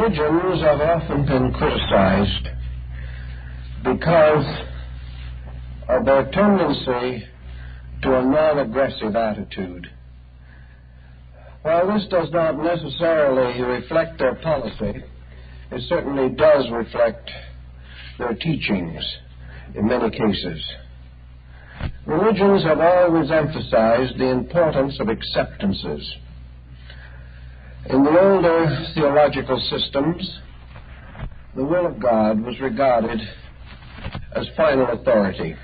Religions have often been criticized because of their tendency to a non-aggressive attitude. While this does not necessarily reflect their policy, it certainly does reflect their teachings in many cases. Religions have always emphasized the importance of acceptances. In the older theological systems, the will of God was regarded as final authority.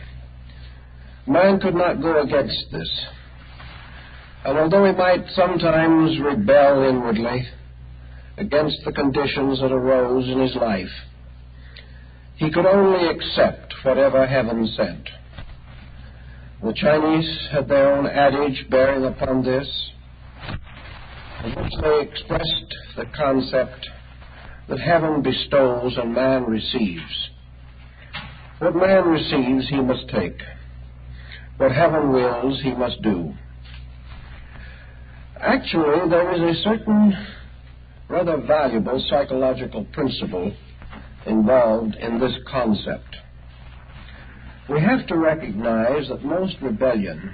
Man could not go against this. And although he might sometimes rebel inwardly against the conditions that arose in his life, he could only accept whatever heaven sent. The Chinese had their own adage bearing upon this, in which they expressed the concept that heaven bestows and man receives. What man receives, he must take. What heaven wills, he must do. Actually, there is a certain rather valuable psychological principle involved in this concept. We have to recognize that most rebellion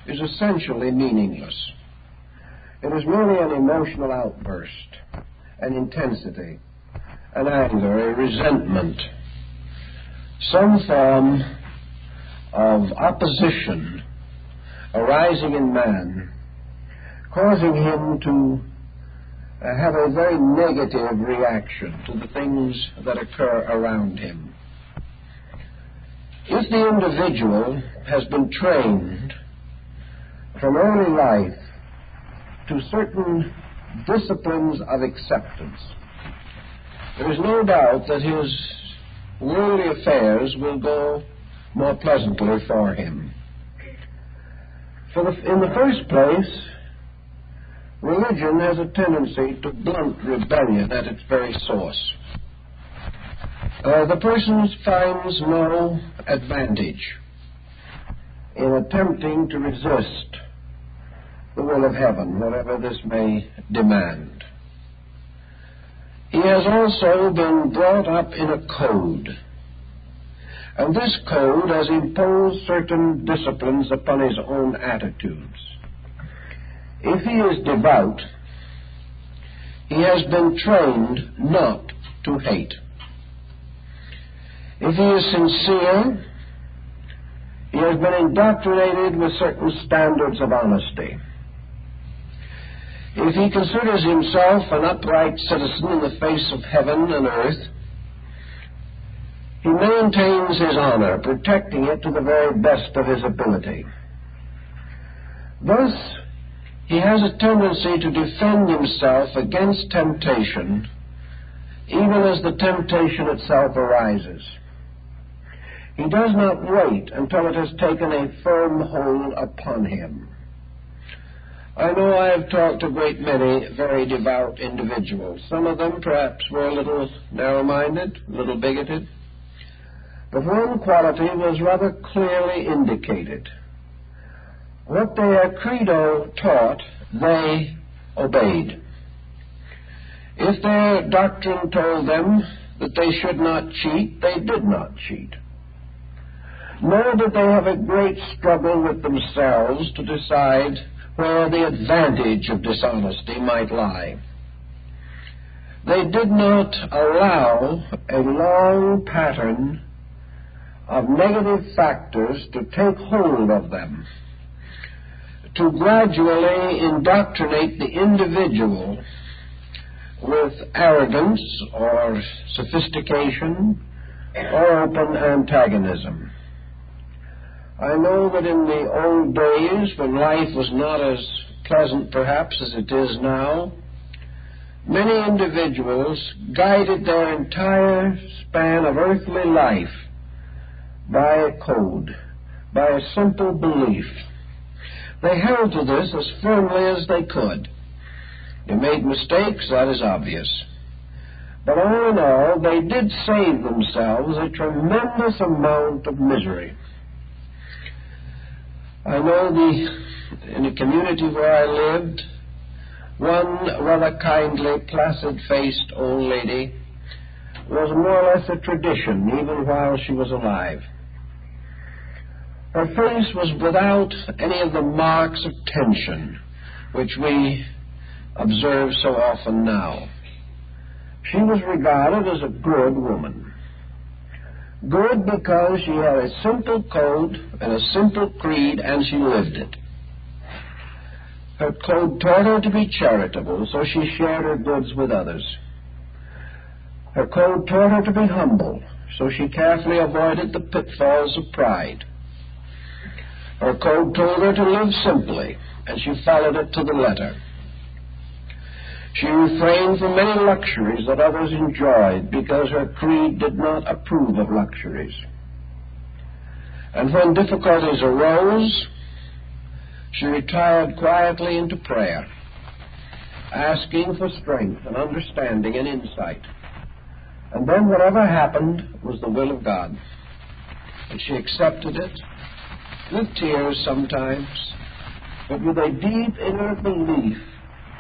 is essentially meaningless. It is merely an emotional outburst, an intensity, an anger, a resentment, some form of opposition arising in man, causing him to have a very negative reaction to the things that occur around him. If the individual has been trained from early life to certain disciplines of acceptance, there is no doubt that his worldly affairs will go more pleasantly for him. In the first place, religion has a tendency to blunt rebellion at its very source. The person finds no advantage in attempting to resist the will of heaven, whatever this may demand. He has also been brought up in a code, and this code has imposed certain disciplines upon his own attitudes. If he is devout, he has been trained not to hate. If he is sincere, he has been indoctrinated with certain standards of honesty. If he considers himself an upright citizen in the face of heaven and earth, he maintains his honor, protecting it to the very best of his ability. Thus, he has a tendency to defend himself against temptation, even as the temptation itself arises. He does not wait until it has taken a firm hold upon him. I know I have talked to a great many very devout individuals. Some of them perhaps were a little narrow-minded, a little bigoted, but one quality was rather clearly indicated. What their credo taught, they obeyed. If their doctrine told them that they should not cheat, they did not cheat. Nor did they have a great struggle with themselves to decide where the advantage of dishonesty might lie. They did not allow a long pattern of negative factors to take hold of them, to gradually indoctrinate the individual with arrogance or sophistication or open antagonism. I know that in the old days, when life was not as pleasant perhaps as it is now, many individuals guided their entire span of earthly life by a code, by a simple belief. They held to this as firmly as they could. They made mistakes, that is obvious. But all in all, they did save themselves a tremendous amount of misery. I know in the community where I lived, one rather kindly, placid-faced old lady, was more or less a tradition even while she was alive. Her face was without any of the marks of tension which we observe so often now. She was regarded as a good woman. Good because she had a simple code and a simple creed, and she lived it. Her code taught her to be charitable, so she shared her goods with others. Her code taught her to be humble, so she carefully avoided the pitfalls of pride. Her code told her to live simply, and she followed it to the letter. She refrained from many luxuries that others enjoyed because her creed did not approve of luxuries. And when difficulties arose, she retired quietly into prayer, asking for strength and understanding and insight. And then whatever happened was the will of God. And she accepted it, with tears sometimes, but with a deep inner belief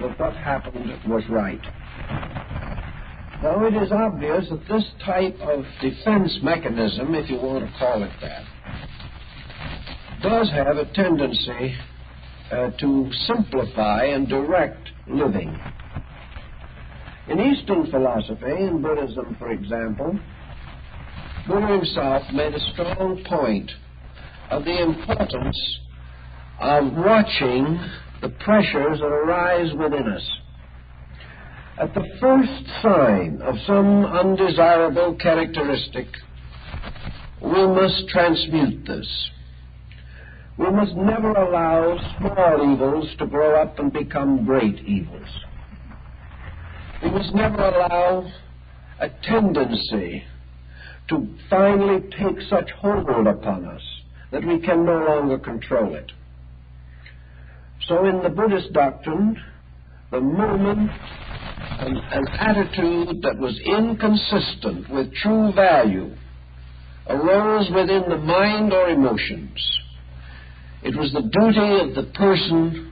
that what happened was right. Now, it is obvious that this type of defense mechanism, if you want to call it that, does have a tendency to simplify and direct living. In Eastern philosophy, in Buddhism, for example, Buddha himself made a strong point of the importance of watching the pressures that arise within us. At the first sign of some undesirable characteristic, we must transmute this. We must never allow small evils to grow up and become great evils. We must never allow a tendency to finally take such hold upon us that we can no longer control it. So in the Buddhist doctrine, the moment an attitude that was inconsistent with true value arose within the mind or emotions, it was the duty of the person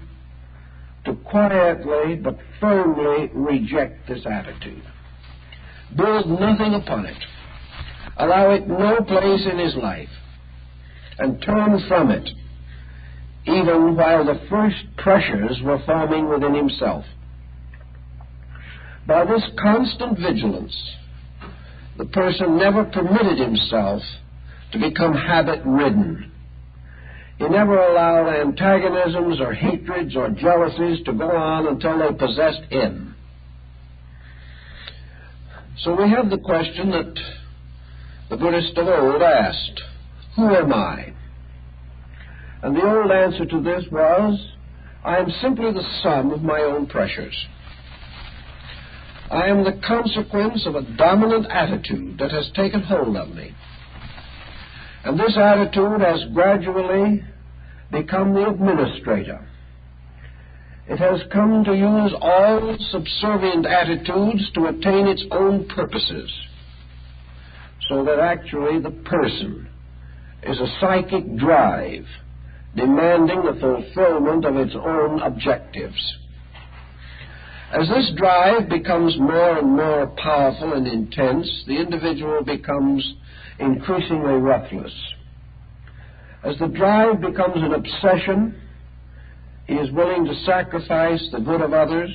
to quietly but firmly reject this attitude. Build nothing upon it. Allow it no place in his life, and turn from it, even while the first pressures were forming within himself. By this constant vigilance, the person never permitted himself to become habit-ridden. He never allowed antagonisms or hatreds or jealousies to go on until they possessed him. So we have the question that the Buddhists of old asked, who am I? And the old answer to this was, I am simply the sum of my own pressures. I am the consequence of a dominant attitude that has taken hold of me. And this attitude has gradually become the administrator. It has come to use all subservient attitudes to attain its own purposes, so that actually the person is a psychic drive demanding the fulfillment of its own objectives. As this drive becomes more and more powerful and intense, the individual becomes increasingly reckless. As the drive becomes an obsession, he is willing to sacrifice the good of others,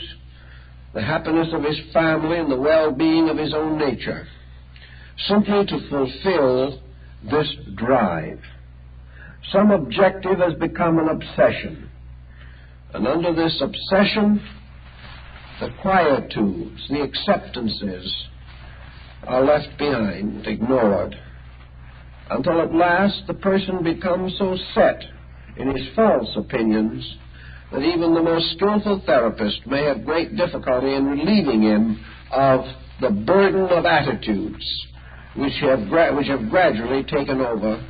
the happiness of his family, and the well-being of his own nature, simply to fulfill this drive. Some objective has become an obsession, and under this obsession, the quietudes, the acceptances are left behind, ignored, until at last the person becomes so set in his false opinions that even the most skillful therapist may have great difficulty in relieving him of the burden of attitudes which have gradually taken over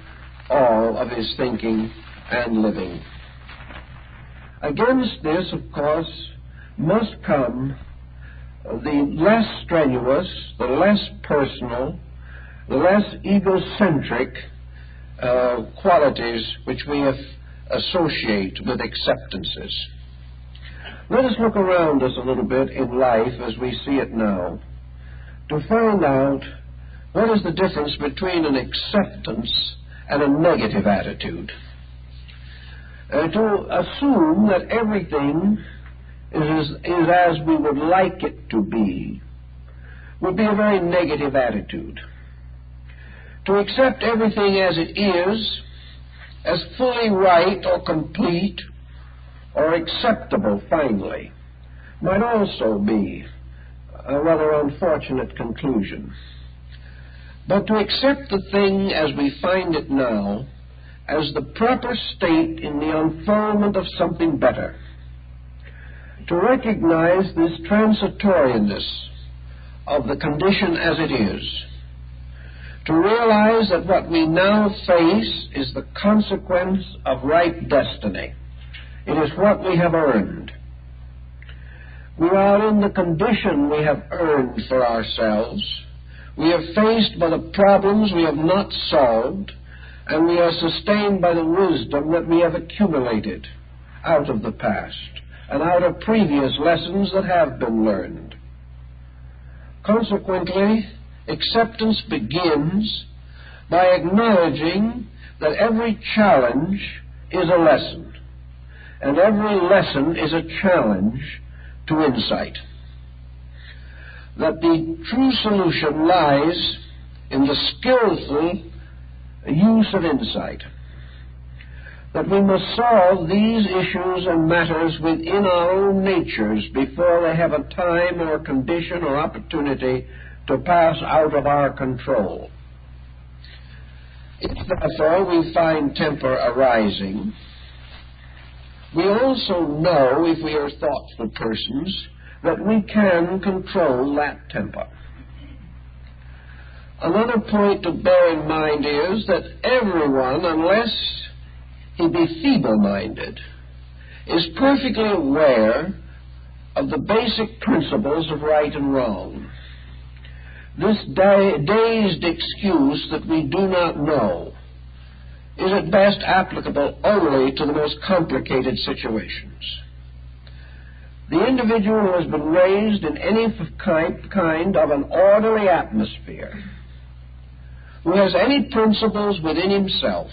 all of his thinking and living. Against this, of course, must come the less strenuous, the less personal, the less egocentric qualities which we associate with acceptances. Let us look around us a little bit in life as we see it now to find out what is the difference between an acceptance and a negative attitude. To assume that everything is as we would like it to be would be a very negative attitude. To accept everything as it is, as fully right or complete or acceptable finally, might also be a rather unfortunate conclusion. But to accept the thing as we find it now, as the proper state in the unfoldment of something better, to recognize this transitoriness of the condition as it is, to realize that what we now face is the consequence of right destiny. It is what we have earned. We are in the condition we have earned for ourselves. We are faced by the problems we have not solved, and we are sustained by the wisdom that we have accumulated out of the past and out of previous lessons that have been learned. Consequently, acceptance begins by acknowledging that every challenge is a lesson, and every lesson is a challenge to insight. That the true solution lies in the skillful use of insight. That we must solve these issues and matters within our own natures before they have a time or condition or opportunity to pass out of our control. If therefore we find temper arising, we also know, if we are thoughtful persons, that we can control that temper. Another point to bear in mind is that everyone, unless he be feeble-minded, is perfectly aware of the basic principles of right and wrong. This dazed excuse that we do not know is at best applicable only to the most complicated situations. The individual who has been raised in any kind of an orderly atmosphere, who has any principles within himself,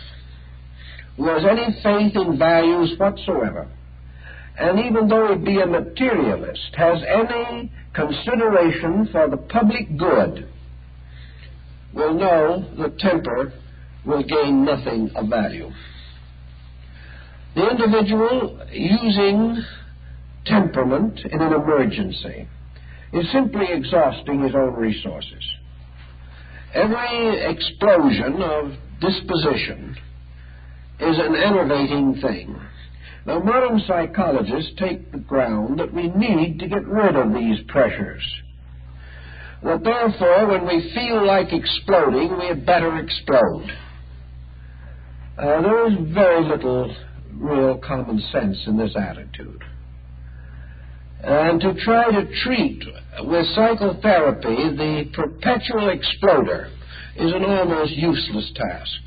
who has any faith in values whatsoever, and even though he be a materialist, has any consideration for the public good, will know that temper will gain nothing of value. The individual using temperament in an emergency is simply exhausting his own resources. Every explosion of disposition is an enervating thing. Now, modern psychologists take the ground that we need to get rid of these pressures. That therefore, when we feel like exploding, we had better explode. There is very little real common sense in this attitude. And to try to treat with psychotherapy the perpetual exploder is an almost useless task.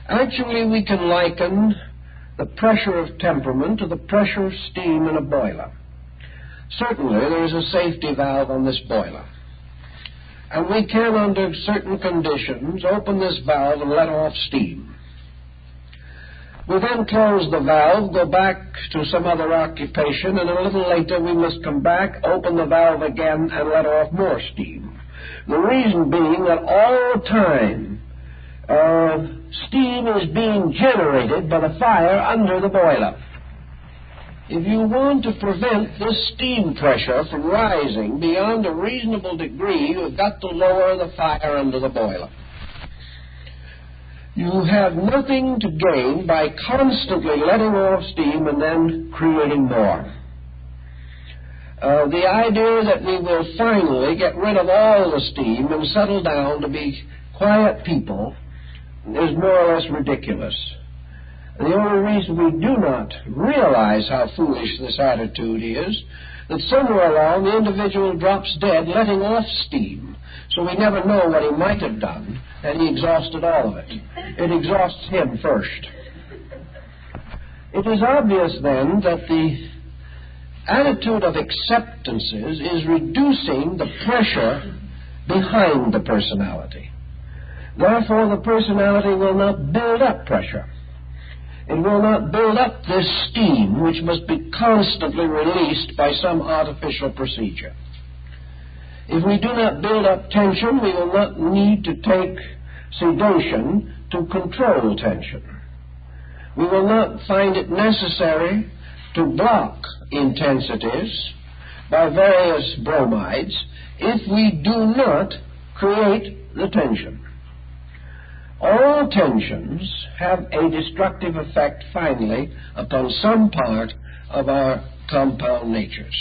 Actually, we can liken the pressure of temperament to the pressure of steam in a boiler. Certainly, there is a safety valve on this boiler. And we can, under certain conditions, open this valve and let off steam. We then close the valve, go back to some other occupation, and a little later we must come back, open the valve again, and let off more steam. The reason being that all the time steam is being generated by the fire under the boiler. If you want to prevent this steam pressure from rising beyond a reasonable degree, you've got to lower the fire under the boiler. You have nothing to gain by constantly letting off steam and then creating more. The idea that we will finally get rid of all the steam and settle down to be quiet people is more or less ridiculous. The only reason we do not realize how foolish this attitude is that somewhere along the individual drops dead letting off steam, so we never know what he might have done, and he exhausted all of it. It exhausts him first. It is obvious then that the attitude of acceptances is reducing the pressure behind the personality. Therefore, the personality will not build up pressure. It will not build up this steam which must be constantly released by some artificial procedure. If we do not build up tension, we will not need to take sedation to control tension. We will not find it necessary to block intensities by various bromides if we do not create the tension. All tensions have a destructive effect, finally, upon some part of our compound natures.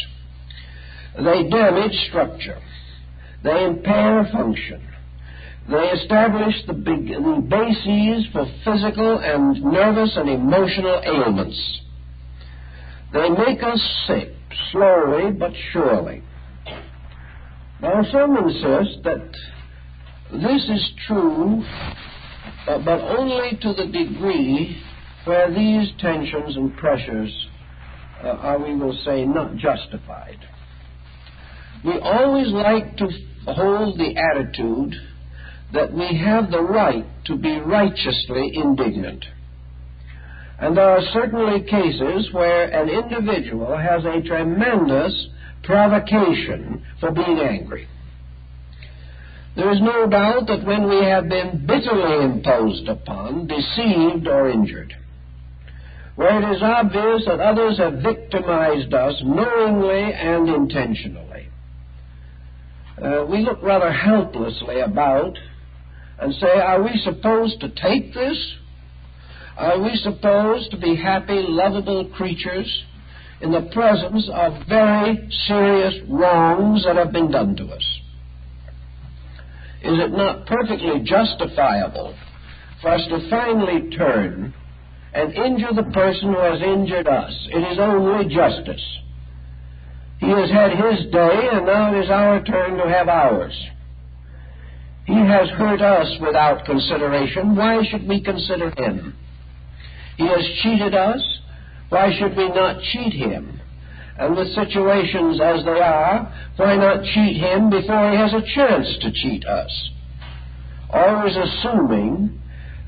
They damage structure. They impair function. They establish the bases for physical and nervous and emotional ailments. They make us sick, slowly but surely. Now, some insist that this is true, but only to the degree where these tensions and pressures are, we will say, not justified. We always like to hold the attitude that we have the right to be righteously indignant. And there are certainly cases where an individual has a tremendous provocation for being angry. There is no doubt that when we have been bitterly imposed upon, deceived, or injured, where it is obvious that others have victimized us knowingly and intentionally, we look rather helplessly about and say, are we supposed to take this? Are we supposed to be happy, lovable creatures in the presence of very serious wrongs that have been done to us? Is it not perfectly justifiable for us to finally turn and injure the person who has injured us? It is only justice. He has had his day, and now it is our turn to have ours. He has hurt us without consideration. Why should we consider him? He has cheated us. Why should we not cheat him? And with situations as they are, why not cheat him before he has a chance to cheat us? Always assuming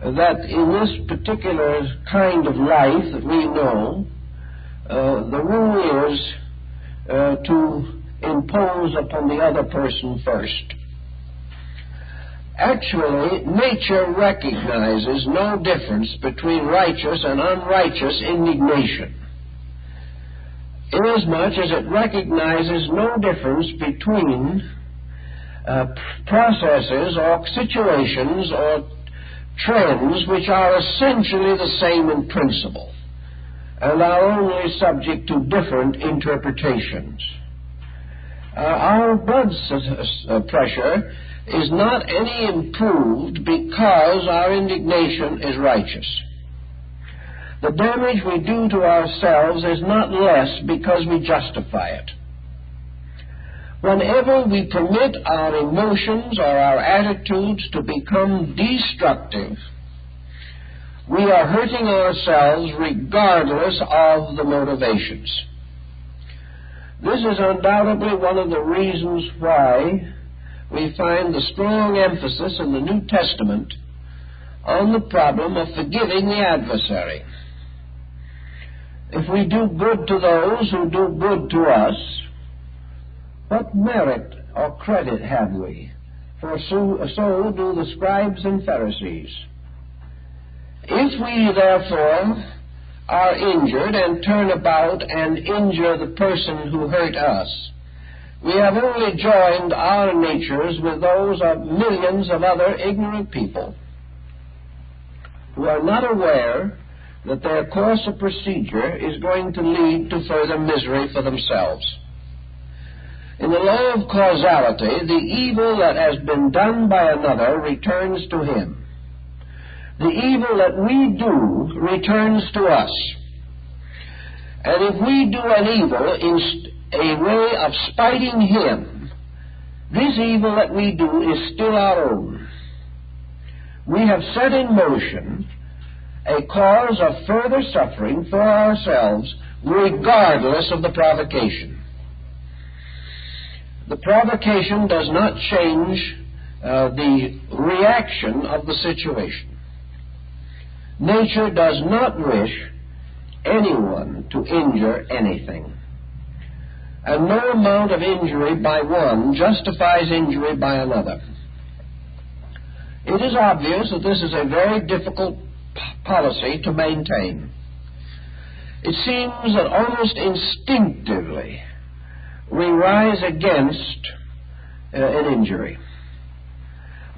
that in this particular kind of life that we know, the rule is to impose upon the other person first. Actually, nature recognizes no difference between righteous and unrighteous indignation, inasmuch as it recognizes no difference between processes or situations or trends which are essentially the same in principle and are only subject to different interpretations. Our blood pressure is not any improved because our indignation is righteous. The damage we do to ourselves is not less because we justify it. Whenever we permit our emotions or our attitudes to become destructive, we are hurting ourselves regardless of the motivations. This is undoubtedly one of the reasons why we find the strong emphasis in the New Testament on the problem of forgiving the adversary. If we do good to those who do good to us, what merit or credit have we? For so do the scribes and Pharisees. If we, therefore, are injured and turn about and injure the person who hurt us, we have only joined our natures with those of millions of other ignorant people who are not aware that their course of procedure is going to lead to further misery for themselves. In the law of causality, the evil that has been done by another returns to him. The evil that we do returns to us. And if we do an evil in a way of spiting him, this evil that we do is still our own. We have set in motion a cause of further suffering for ourselves regardless of the provocation. The provocation does not change the reaction of the situation. Nature does not wish anyone to injure anything. And no amount of injury by one justifies injury by another. It is obvious that this is a very difficult policy to maintain. It seems that almost instinctively we rise against an injury.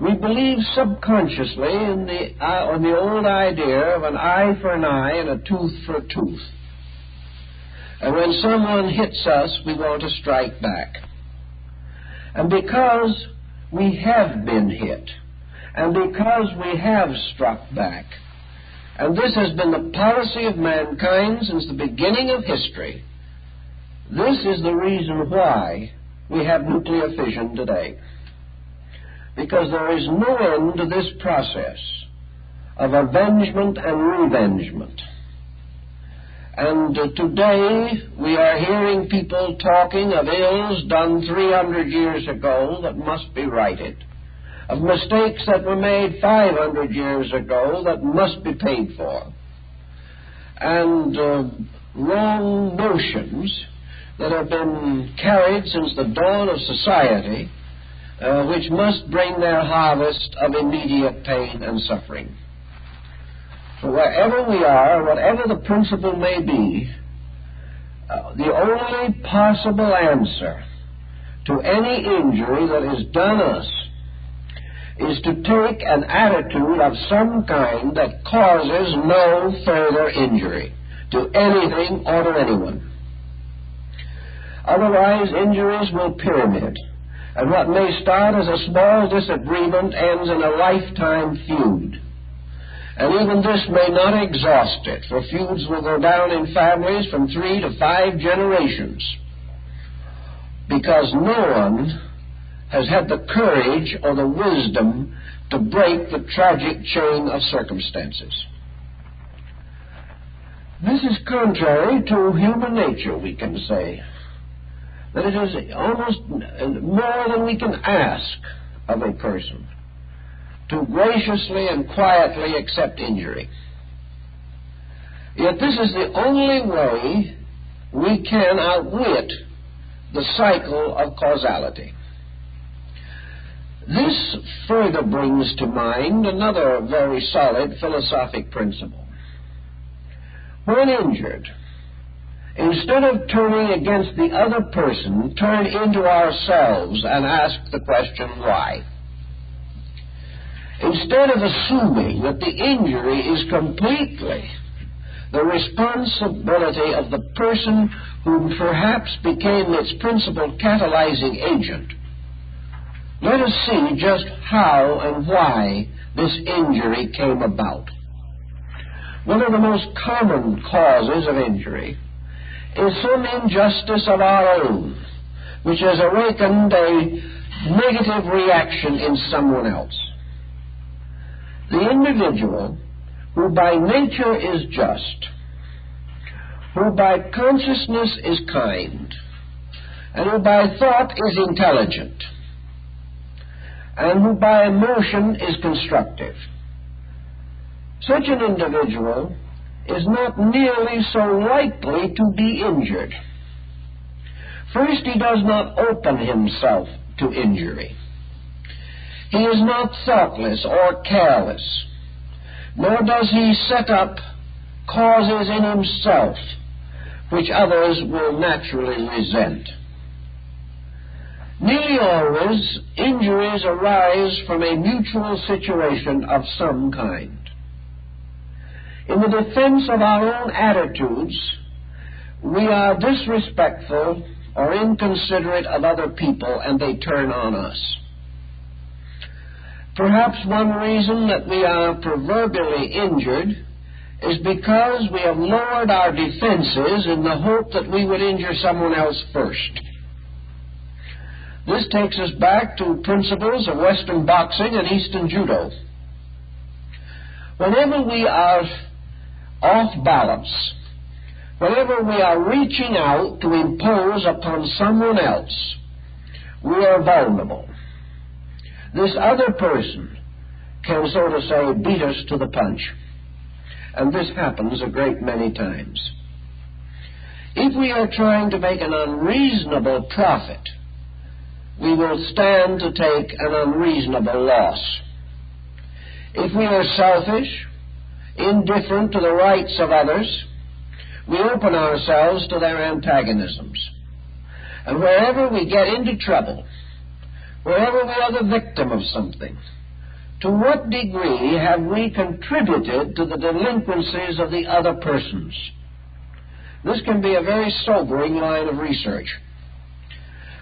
We believe subconsciously in the old idea of an eye for an eye and a tooth for a tooth. And when someone hits us, we want to strike back. And because we have been hit, and because we have struck back, and this has been the policy of mankind since the beginning of history, this is the reason why we have nuclear fission today. Because there is no end to this process of avengement and revengement. And today we are hearing people talking of ills done 300 years ago that must be righted, of mistakes that were made 500 years ago that must be paid for, and wrong notions that have been carried since the dawn of society, which must bring their harvest of immediate pain and suffering. So wherever we are, whatever the principle may be, the only possible answer to any injury that is done us is to take an attitude of some kind that causes no further injury to anything or to anyone. Otherwise, injuries will pyramid, and what may start as a small disagreement ends in a lifetime feud. And even this may not exhaust it, for feuds will go down in families from 3 to 5 generations, because no one has had the courage or the wisdom to break the tragic chain of circumstances. This is contrary to human nature, we can say, that it is almost more than we can ask of a person to graciously and quietly accept injury. Yet this is the only way we can outwit the cycle of causality. This further brings to mind another very solid philosophic principle. When injured, instead of turning against the other person, turn into ourselves and ask the question, why? Instead of assuming that the injury is completely the responsibility of the person who perhaps became its principal catalyzing agent, let us see just how and why this injury came about. One of the most common causes of injury is some injustice of our own, which has awakened a negative reaction in someone else. The individual who by nature is just, who by consciousness is kind, and who by thought is intelligent, and who by emotion is constructive, such an individual is not nearly so likely to be injured. First, he does not open himself to injury. He is not thoughtless or careless, nor does he set up causes in himself which others will naturally resent. Nearly always, injuries arise from a mutual situation of some kind. In the defense of our own attitudes, we are disrespectful or inconsiderate of other people, and they turn on us. Perhaps one reason that we are proverbially injured is because we have lowered our defenses in the hope that we would injure someone else first. This takes us back to principles of Western boxing and Eastern judo. Whenever we are off balance, whenever we are reaching out to impose upon someone else, we are vulnerable. This other person can, so to say, beat us to the punch. And this happens a great many times. If we are trying to make an unreasonable profit, we will stand to take an unreasonable loss. If we are selfish, indifferent to the rights of others, we open ourselves to their antagonisms. And wherever we get into trouble, wherever we are the victim of something, to what degree have we contributed to the delinquencies of the other persons? This can be a very sobering line of research,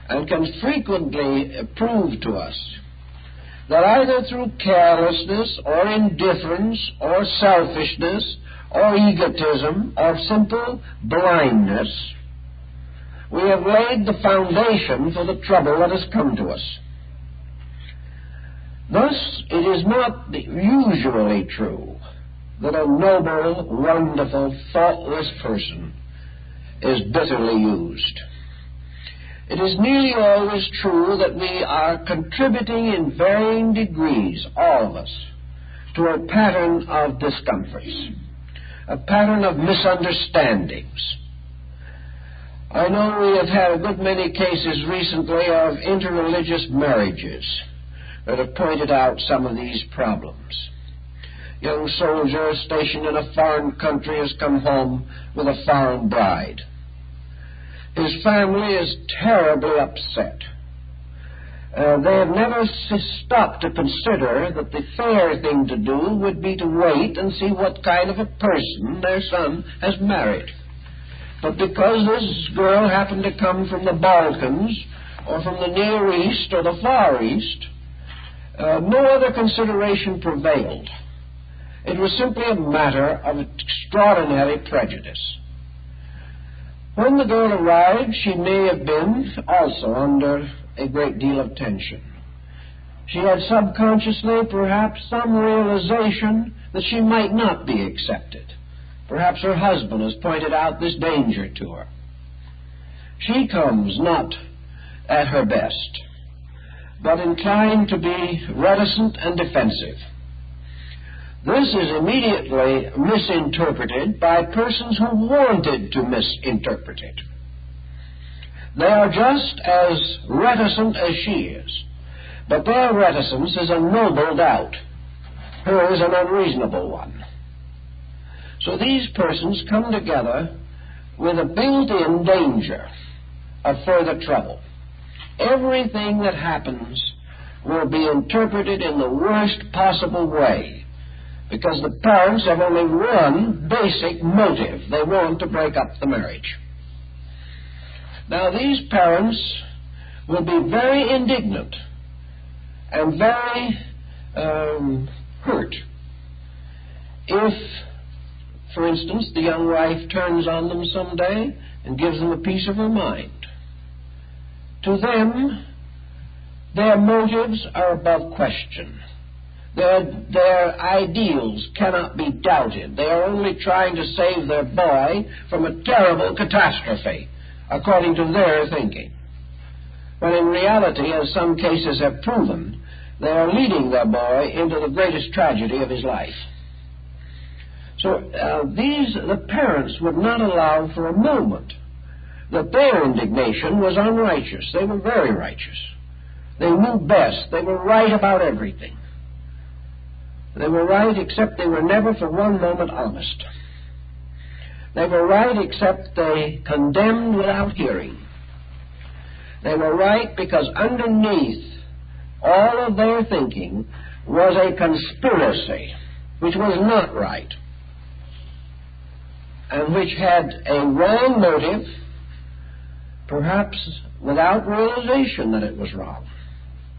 and can frequently prove to us that either through carelessness or indifference or selfishness or egotism or simple blindness, we have laid the foundation for the trouble that has come to us. Thus, it is not usually true that a noble, wonderful, thoughtless person is bitterly used. It is nearly always true that we are contributing in varying degrees, all of us, to a pattern of discomforts, a pattern of misunderstandings. I know we have had a good many cases recently of interreligious marriages that have pointed out some of these problems. Young soldier stationed in a foreign country has come home with a foreign bride. His family is terribly upset. They have never stopped to consider that the fair thing to do would be to wait and see what kind of a person their son has married. But because this girl happened to come from the Balkans or from the Near East or the Far East, no other consideration prevailed. It was simply a matter of extraordinary prejudice. When the girl arrived, she may have been also under a great deal of tension. She had subconsciously perhaps some realization that she might not be accepted. Perhaps her husband has pointed out this danger to her. She comes not at her best, but inclined to be reticent and defensive. This is immediately misinterpreted by persons who wanted to misinterpret it. They are just as reticent as she is, but their reticence is a noble doubt. Hers an unreasonable one. So these persons come together with a built-in danger of further trouble. Everything that happens will be interpreted in the worst possible way, because the parents have only one basic motive. They want to break up the marriage. Now, these parents will be very indignant and very hurt if, for instance, the young wife turns on them someday and gives them a piece of her mind. To them, their motives are above question. Their ideals cannot be doubted. They are only trying to save their boy from a terrible catastrophe, according to their thinking. When in reality, as some cases have proven, they are leading their boy into the greatest tragedy of his life. So the parents would not allow for a moment that their indignation was unrighteous. They were very righteous. They knew best. They were right about everything. They were right, except they were never for one moment honest. They were right, except they condemned without hearing. They were right because underneath all of their thinking was a conspiracy which was not right, and which had a wrong motive, perhaps without realization that it was wrong,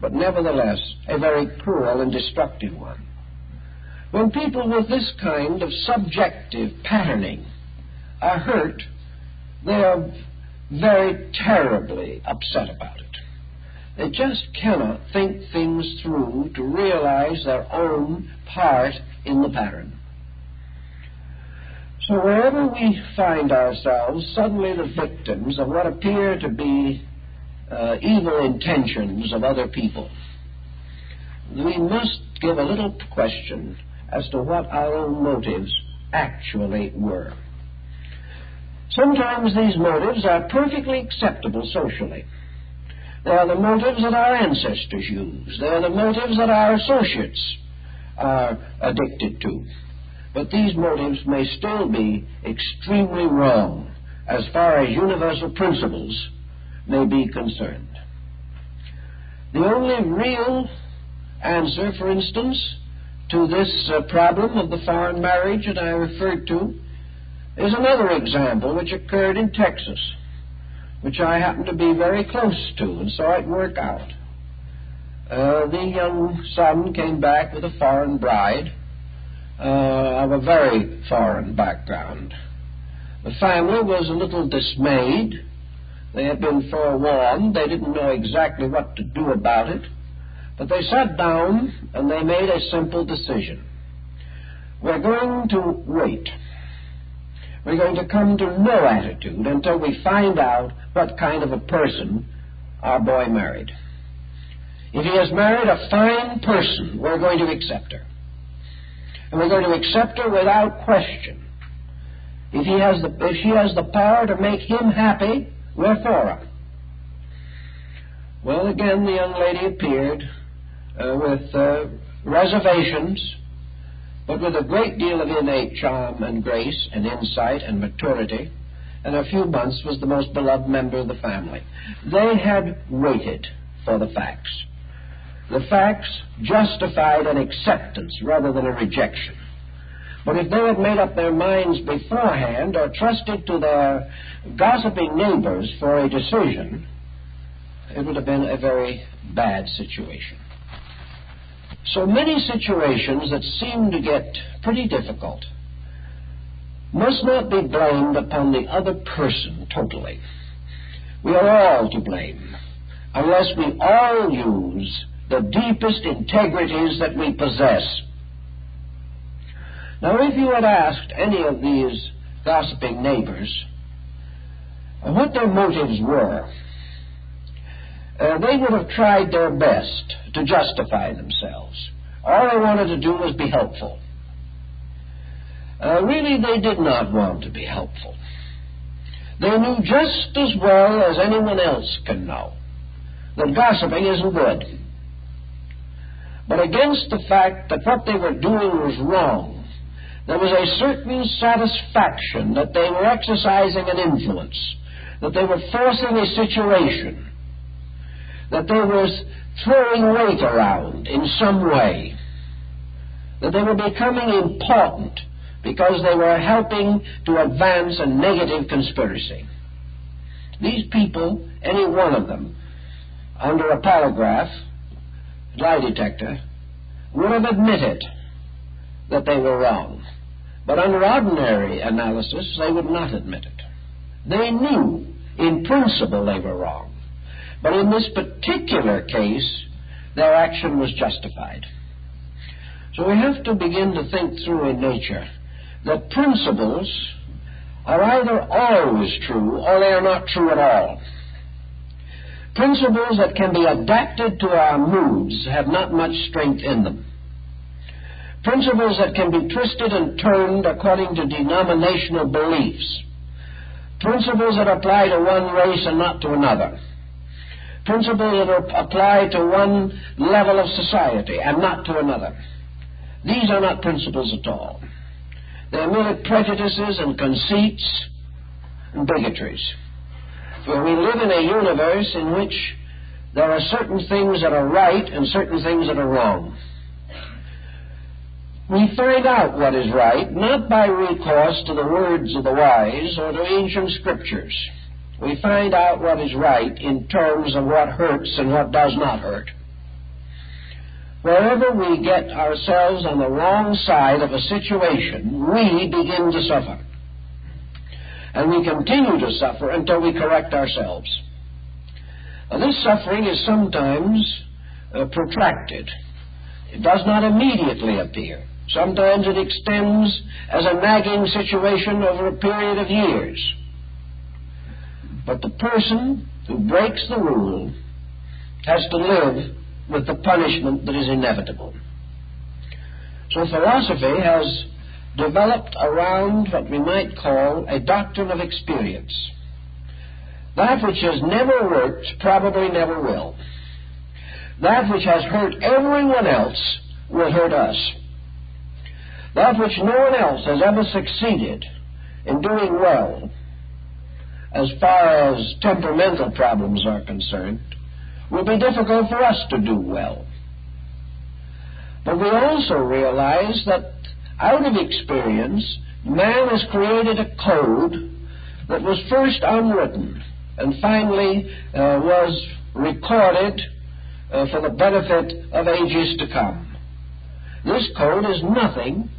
but nevertheless a very cruel and destructive one. When people with this kind of subjective patterning are hurt, they are very terribly upset about it. They just cannot think things through to realize their own part in the pattern. So wherever we find ourselves suddenly the victims of what appear to be evil intentions of other people, we must give a little question as to what our own motives actually were. Sometimes these motives are perfectly acceptable socially. They are the motives that our ancestors used. They are the motives that our associates are addicted to. But these motives may still be extremely wrong as far as universal principles may be concerned. The only real answer, for instance, to this problem of the foreign marriage that I referred to is another example which occurred in Texas, which I happened to be very close to and saw it work out. The young son came back with a foreign bride of a very foreign background. The family was a little dismayed. They had been forewarned. They didn't know exactly what to do about it. But they sat down and they made a simple decision. We're going to wait. We're going to come to no attitude until we find out what kind of a person our boy married. If he has married a fine person, we're going to accept her. And we're going to accept her without question. If she has the power to make him happy, we're for her. Well, again, the young lady appeared with reservations, but with a great deal of innate charm and grace and insight and maturity, and in a few months was the most beloved member of the family. They had waited for the facts. The facts justified an acceptance rather than a rejection. But if they had made up their minds beforehand or trusted to their gossiping neighbors for a decision, it would have been a very bad situation. So many situations that seem to get pretty difficult must not be blamed upon the other person totally. We are all to blame unless we all use the deepest integrities that we possess. Now, if you had asked any of these gossiping neighbors what their motives were, they would have tried their best to justify themselves. All they wanted to do was be helpful. Really, they did not want to be helpful. They knew just as well as anyone else can know that gossiping isn't good. But against the fact that what they were doing was wrong, there was a certain satisfaction that they were exercising an influence, that they were forcing a situation, that they were throwing weight around in some way, that they were becoming important because they were helping to advance a negative conspiracy. These people, any one of them, under a polygraph, lie detector, would have admitted that they were wrong. But under ordinary analysis, they would not admit it. They knew in principle they were wrong. But in this particular case, their action was justified. So we have to begin to think through in nature that principles are either always true or they are not true at all. Principles that can be adapted to our moods have not much strength in them. Principles that can be twisted and turned according to denominational beliefs. Principles that apply to one race and not to another. Principles that apply to one level of society and not to another. These are not principles at all. They are merely prejudices and conceits and bigotries. For we live in a universe in which there are certain things that are right and certain things that are wrong. We find out what is right not by recourse to the words of the wise or to ancient scriptures. We find out what is right in terms of what hurts and what does not hurt. Wherever we get ourselves on the wrong side of a situation, we begin to suffer. And we continue to suffer until we correct ourselves. This suffering is sometimes protracted. It does not immediately appear. Sometimes it extends as a nagging situation over a period of years. But the person who breaks the rule has to live with the punishment that is inevitable. So philosophy has developed around what we might call a doctrine of experience. That which has never worked probably never will. That which has hurt everyone else will hurt us. That which no one else has ever succeeded in doing well, as far as temperamental problems are concerned, will be difficult for us to do well. But we also realize that out of experience, man has created a code that was first unwritten and finally was recorded for the benefit of ages to come. This code is nothing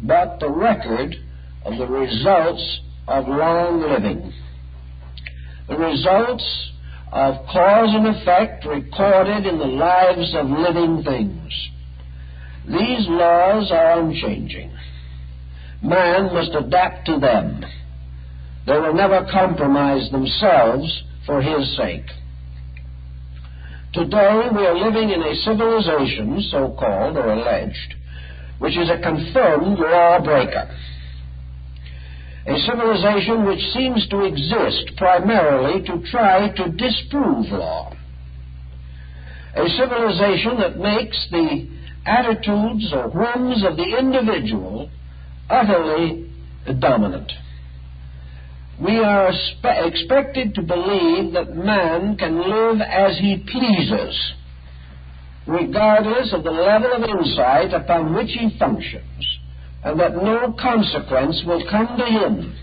but the record of the results of long living, the results of cause and effect recorded in the lives of living things. These laws are unchanging. Man must adapt to them. They will never compromise themselves for his sake. Today we are living in a civilization, so-called or alleged, which is a confirmed lawbreaker. A civilization which seems to exist primarily to try to disprove law. A civilization that makes the attitudes or whims of the individual utterly dominant. We are expected to believe that man can live as he pleases, regardless of the level of insight upon which he functions, and that no consequence will come to him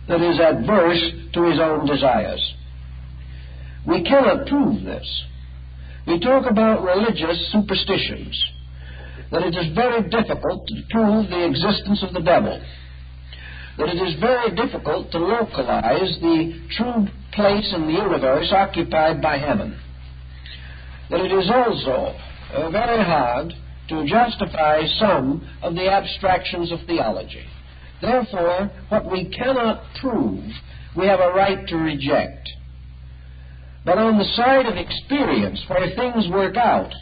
that is adverse to his own desires. We cannot prove this. We talk about religious superstitions, that it is very difficult to prove the existence of the devil, that it is very difficult to localize the true place in the universe occupied by heaven, that it is also very hard to justify some of the abstractions of theology. Therefore, what we cannot prove, we have a right to reject. But on the side of experience, where things work out,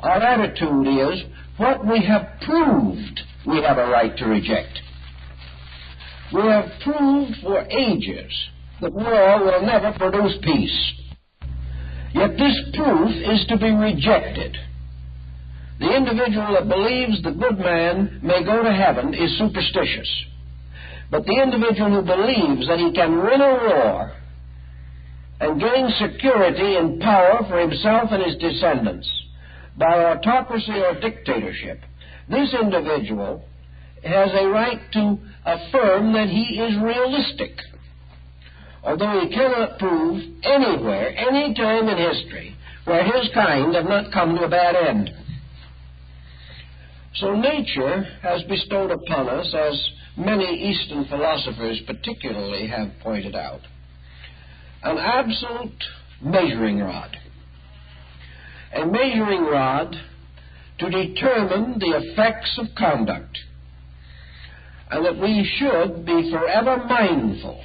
our attitude is, what we have proved, we have a right to reject. We have proved for ages that war will never produce peace. Yet this proof is to be rejected. The individual that believes the good man may go to heaven is superstitious. But the individual who believes that he can win a war and gain security and power for himself and his descendants by autocracy or dictatorship, this individual has a right to affirm that he is realistic, although he cannot prove anywhere, any time in history, where his kind have not come to a bad end. So nature has bestowed upon us, as many Eastern philosophers particularly have pointed out, an absolute measuring rod. A measuring rod to determine the effects of conduct, and that we should be forever mindful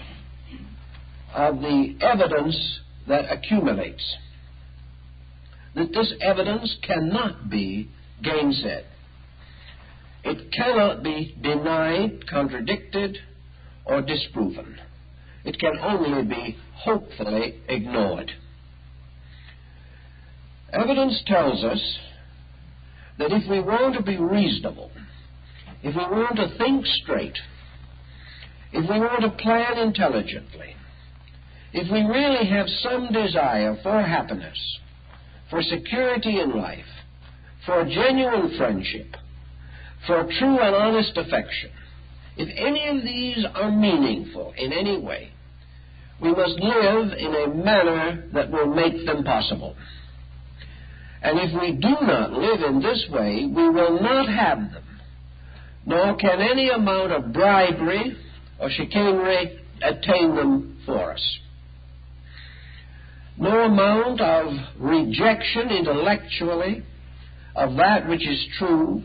of the evidence that accumulates, that this evidence cannot be gainsaid. It cannot be denied, contradicted, or disproven. It can only be hopefully ignored. Evidence tells us that if we want to be reasonable, if we want to think straight, if we want to plan intelligently, if we really have some desire for happiness, for security in life, for genuine friendship, for true and honest affection, if any of these are meaningful in any way, we must live in a manner that will make them possible. And if we do not live in this way, we will not have them, nor can any amount of bribery or chicanery attain them for us. No amount of rejection intellectually of that which is true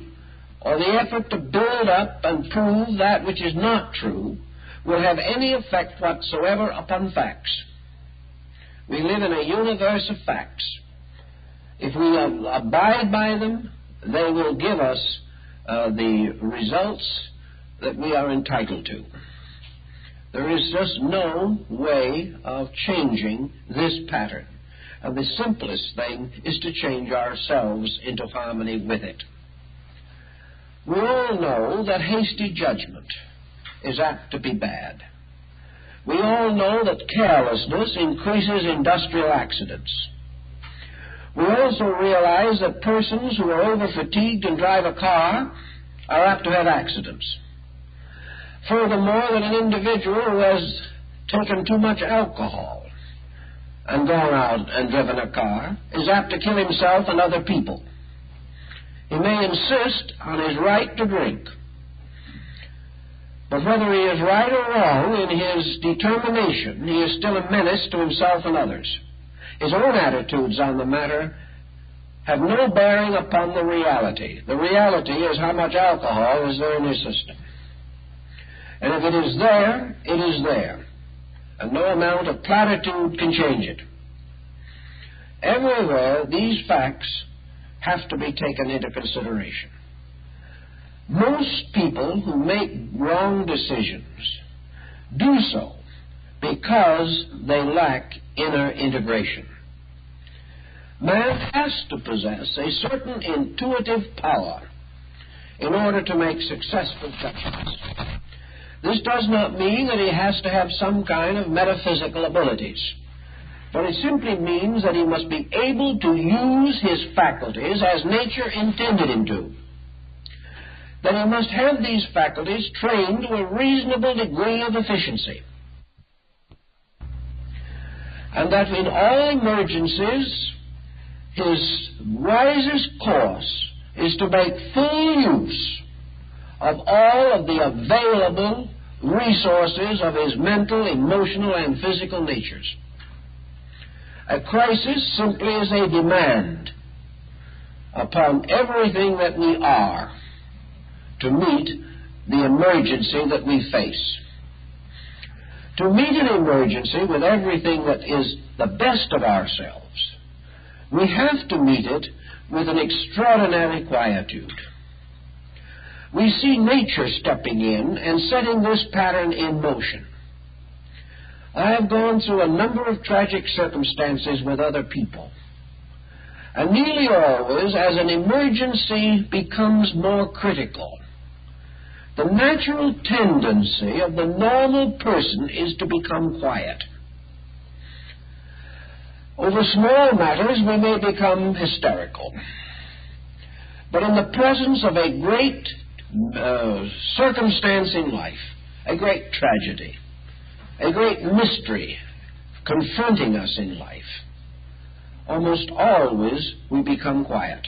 or the effort to build up and prove that which is not true will have any effect whatsoever upon facts. We live in a universe of facts. If we abide by them, they will give us the results that we are entitled to. There is just no way of changing this pattern. And the simplest thing is to change ourselves into harmony with it. We all know that hasty judgment is apt to be bad. We all know that carelessness increases industrial accidents. We also realize that persons who are over-fatigued and drive a car are apt to have accidents. Furthermore, that an individual who has taken too much alcohol and gone out and driven a car is apt to kill himself and other people. He may insist on his right to drink, but whether he is right or wrong in his determination, he is still a menace to himself and others. His own attitudes on the matter have no bearing upon the reality. The reality is how much alcohol is there in his system. And if it is there, it is there. And no amount of platitude can change it. Everywhere, these facts have to be taken into consideration. Most people who make wrong decisions do so because they lack inner integration. Man has to possess a certain intuitive power in order to make successful judgments. This does not mean that he has to have some kind of metaphysical abilities, but it simply means that he must be able to use his faculties as nature intended him to. That he must have these faculties trained to a reasonable degree of efficiency. And that in all emergencies, his wisest course is to make full use of all of the available resources of his mental, emotional, and physical natures. A crisis simply is a demand upon everything that we are to meet the emergency that we face. To meet an emergency with everything that is the best of ourselves, we have to meet it with an extraordinary quietude. We see nature stepping in and setting this pattern in motion. I have gone through a number of tragic circumstances with other people. And nearly always, as an emergency becomes more critical, the natural tendency of the normal person is to become quiet. Over small matters, we may become hysterical. But in the presence of a great circumstance in life, a great tragedy, a great mystery confronting us in life, almost always we become quiet.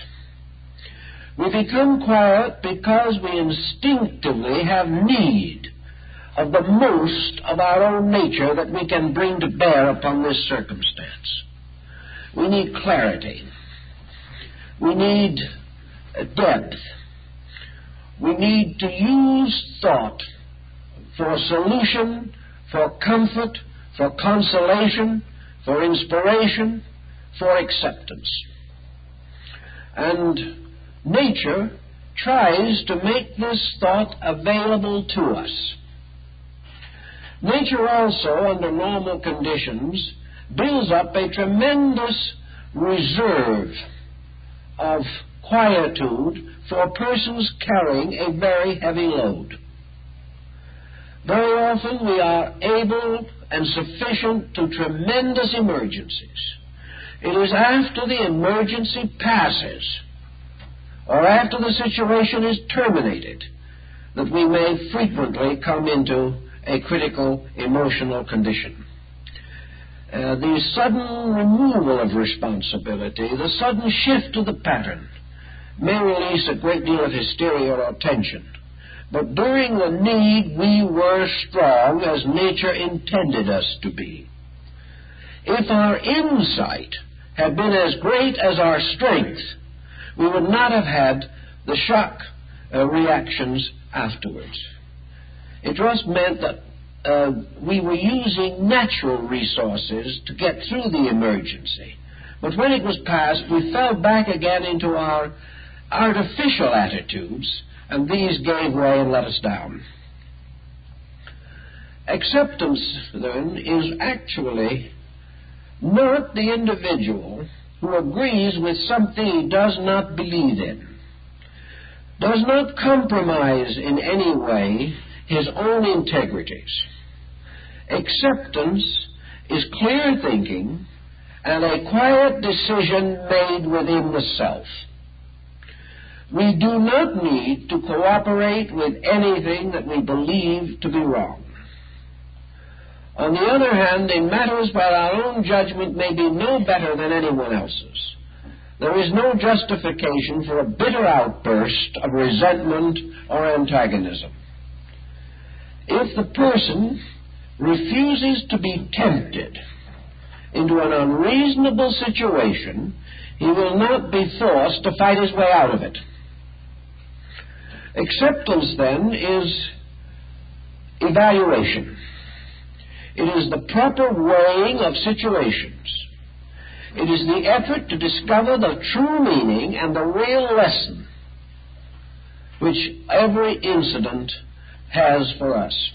We become quiet because we instinctively have need of the most of our own nature that we can bring to bear upon this circumstance. We need clarity. We need depth. We need to use thought for solution, for comfort, for consolation, for inspiration, for acceptance. And nature tries to make this thought available to us. Nature also, under normal conditions, builds up a tremendous reserve of quietude for persons carrying a very heavy load. Very often we are able and sufficient to tremendous emergencies. It is after the emergency passes, or after the situation is terminated, that we may frequently come into a critical emotional condition. The sudden removal of responsibility, the sudden shift of the pattern, may release a great deal of hysteria or tension. But during the need, we were strong as nature intended us to be. If our insight had been as great as our strength, we would not have had the shock reactions afterwards. It just meant that we were using natural resources to get through the emergency. But when it was past, we fell back again into our artificial attitudes, and these gave way and let us down. Acceptance, then, is actually not the individual who agrees with something he does not believe in, does not compromise in any way his own integrities. Acceptance is clear thinking and a quiet decision made within the self. We do not need to cooperate with anything that we believe to be wrong. On the other hand, in matters where our own judgment may be no better than anyone else's, there is no justification for a bitter outburst of resentment or antagonism. If the person refuses to be tempted into an unreasonable situation, he will not be forced to fight his way out of it. Acceptance, then, is evaluation. It is the proper weighing of situations. It is the effort to discover the true meaning and the real lesson which every incident has for us.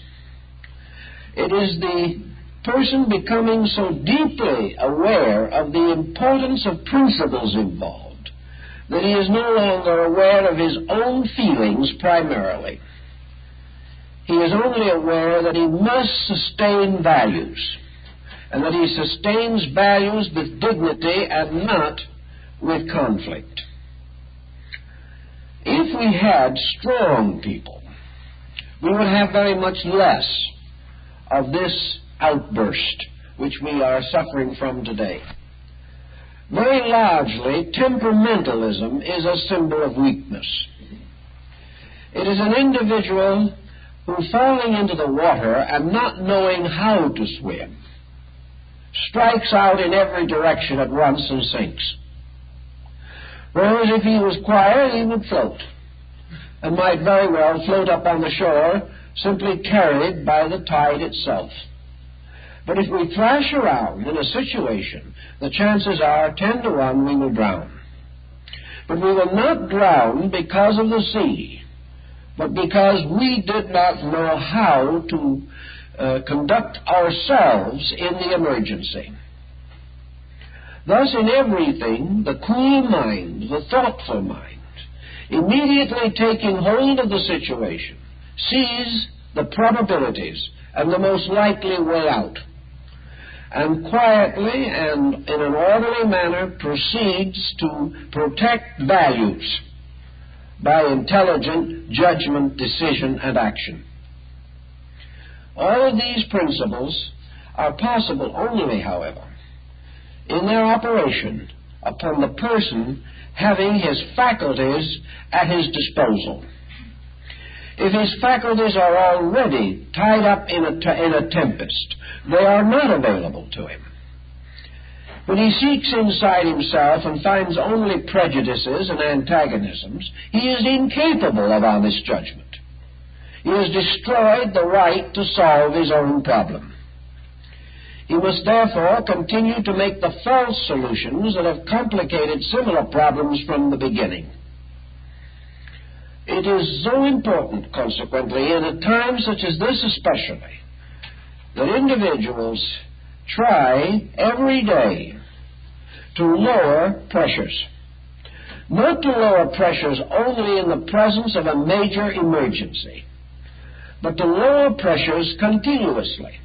It is the person becoming so deeply aware of the importance of principles involved that he is no longer aware of his own feelings primarily. He is only aware that he must sustain values, and that he sustains values with dignity and not with conflict. If we had strong people, we would have very much less of this outburst which we are suffering from today. Very largely, temperamentalism is a symbol of weakness. It is an individual who, falling into the water and not knowing how to swim, strikes out in every direction at once and sinks. Whereas if he was quiet, he would float, and might very well float up on the shore, simply carried by the tide itself. But if we thrash around in a situation, the chances are 10 to 1 we will drown. But we will not drown because of the sea, but because we did not know how to conduct ourselves in the emergency. Thus, in everything, the cool mind, the thoughtful mind, immediately taking hold of the situation, sees the probabilities and the most likely way out, and quietly and in an orderly manner proceeds to protect values by intelligent judgment, decision, and action. All of these principles are possible only, however, in their operation upon the person having his faculties at his disposal. If his faculties are already tied up in a tempest, they are not available to him. When he seeks inside himself and finds only prejudices and antagonisms, he is incapable of honest judgment. He has destroyed the right to solve his own problem. He must therefore continue to make the false solutions that have complicated similar problems from the beginning. It is so important, consequently, in a time such as this especially, that individuals try every day to lower pressures. Not to lower pressures only in the presence of a major emergency, but to lower pressures continuously,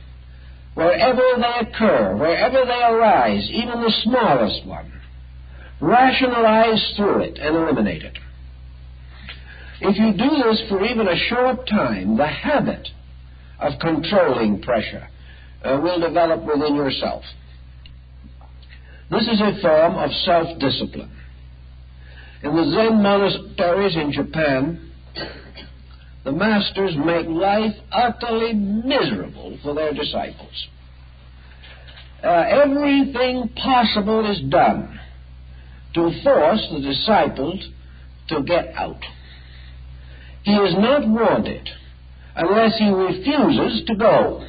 wherever they occur, wherever they arise, even the smallest one. Rationalize through it and eliminate it. If you do this for even a short time, the habit of controlling pressure will develop within yourself. This is a form of self-discipline. In the Zen monasteries in Japan, the masters make life utterly miserable for their disciples. Everything possible is done to force the disciples to get out. he is not wanted unless he refuses to go.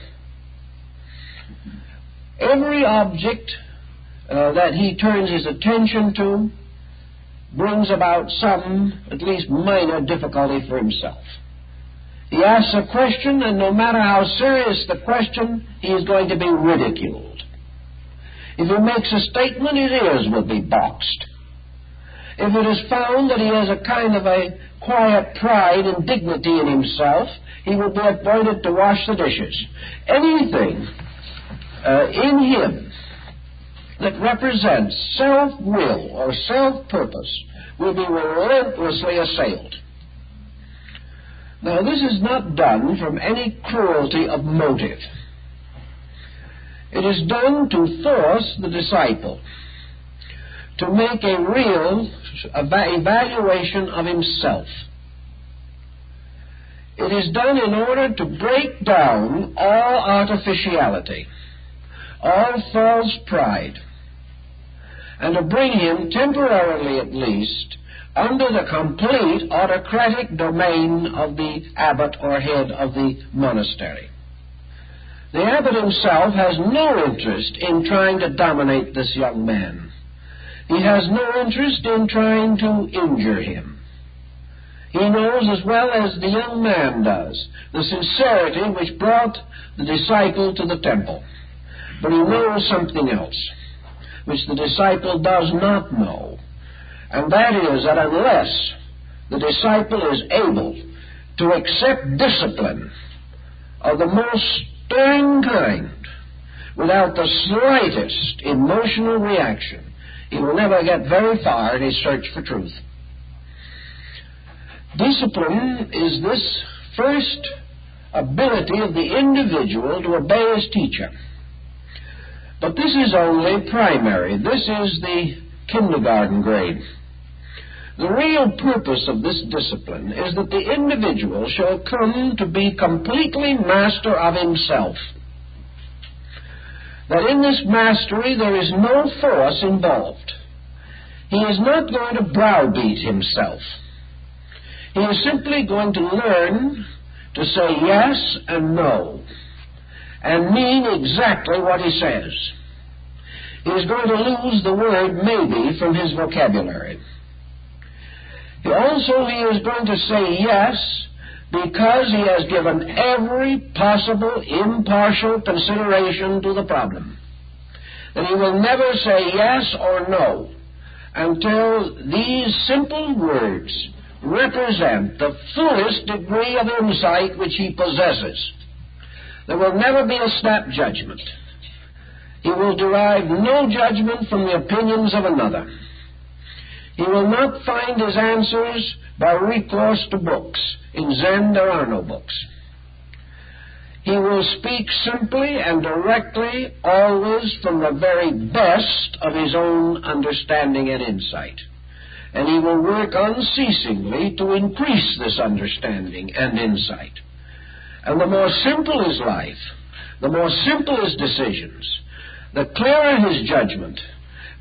Every object that he turns his attention to brings about some, at least minor, difficulty for himself. He asks a question, and no matter how serious the question, he is going to be ridiculed. If he makes a statement, his ears will be boxed. If it is found that he has a kind of a quiet pride and dignity in himself, he will be appointed to wash the dishes. Anything in him that represents self-will or self-purpose will be relentlessly assailed. Now, this is not done from any cruelty of motive. It is done to force the disciple to make a real evaluation of himself. It is done in order to break down all artificiality, all false pride, and to bring him, temporarily at least, under the complete autocratic domain of the abbot or head of the monastery. The abbot himself has no interest in trying to dominate this young man. He has no interest in trying to injure him. He knows as well as the young man does the sincerity which brought the disciple to the temple. But he knows something else, which the disciple does not know, and that is that unless the disciple is able to accept discipline of the most stern kind without the slightest emotional reaction, he will never get very far in his search for truth. Discipline is this first ability of the individual to obey his teacher. But this is only primary. This is the kindergarten grade. The real purpose of this discipline is that the individual shall come to be completely master of himself. That in this mastery there is no force involved. He is not going to browbeat himself. He is simply going to learn to say yes and no, and mean exactly what he says. He is going to lose the word maybe from his vocabulary. He is going to say yes because he has given every possible impartial consideration to the problem. And he will never say yes or no until these simple words represent the fullest degree of insight which he possesses. There will never be a snap judgment. He will derive no judgment from the opinions of another. He will not find his answers by recourse to books. In Zen there are no books. He will speak simply and directly, always from the very best of his own understanding and insight. And he will work unceasingly to increase this understanding and insight. And the more simple his life, the more simple his decisions, the clearer his judgment,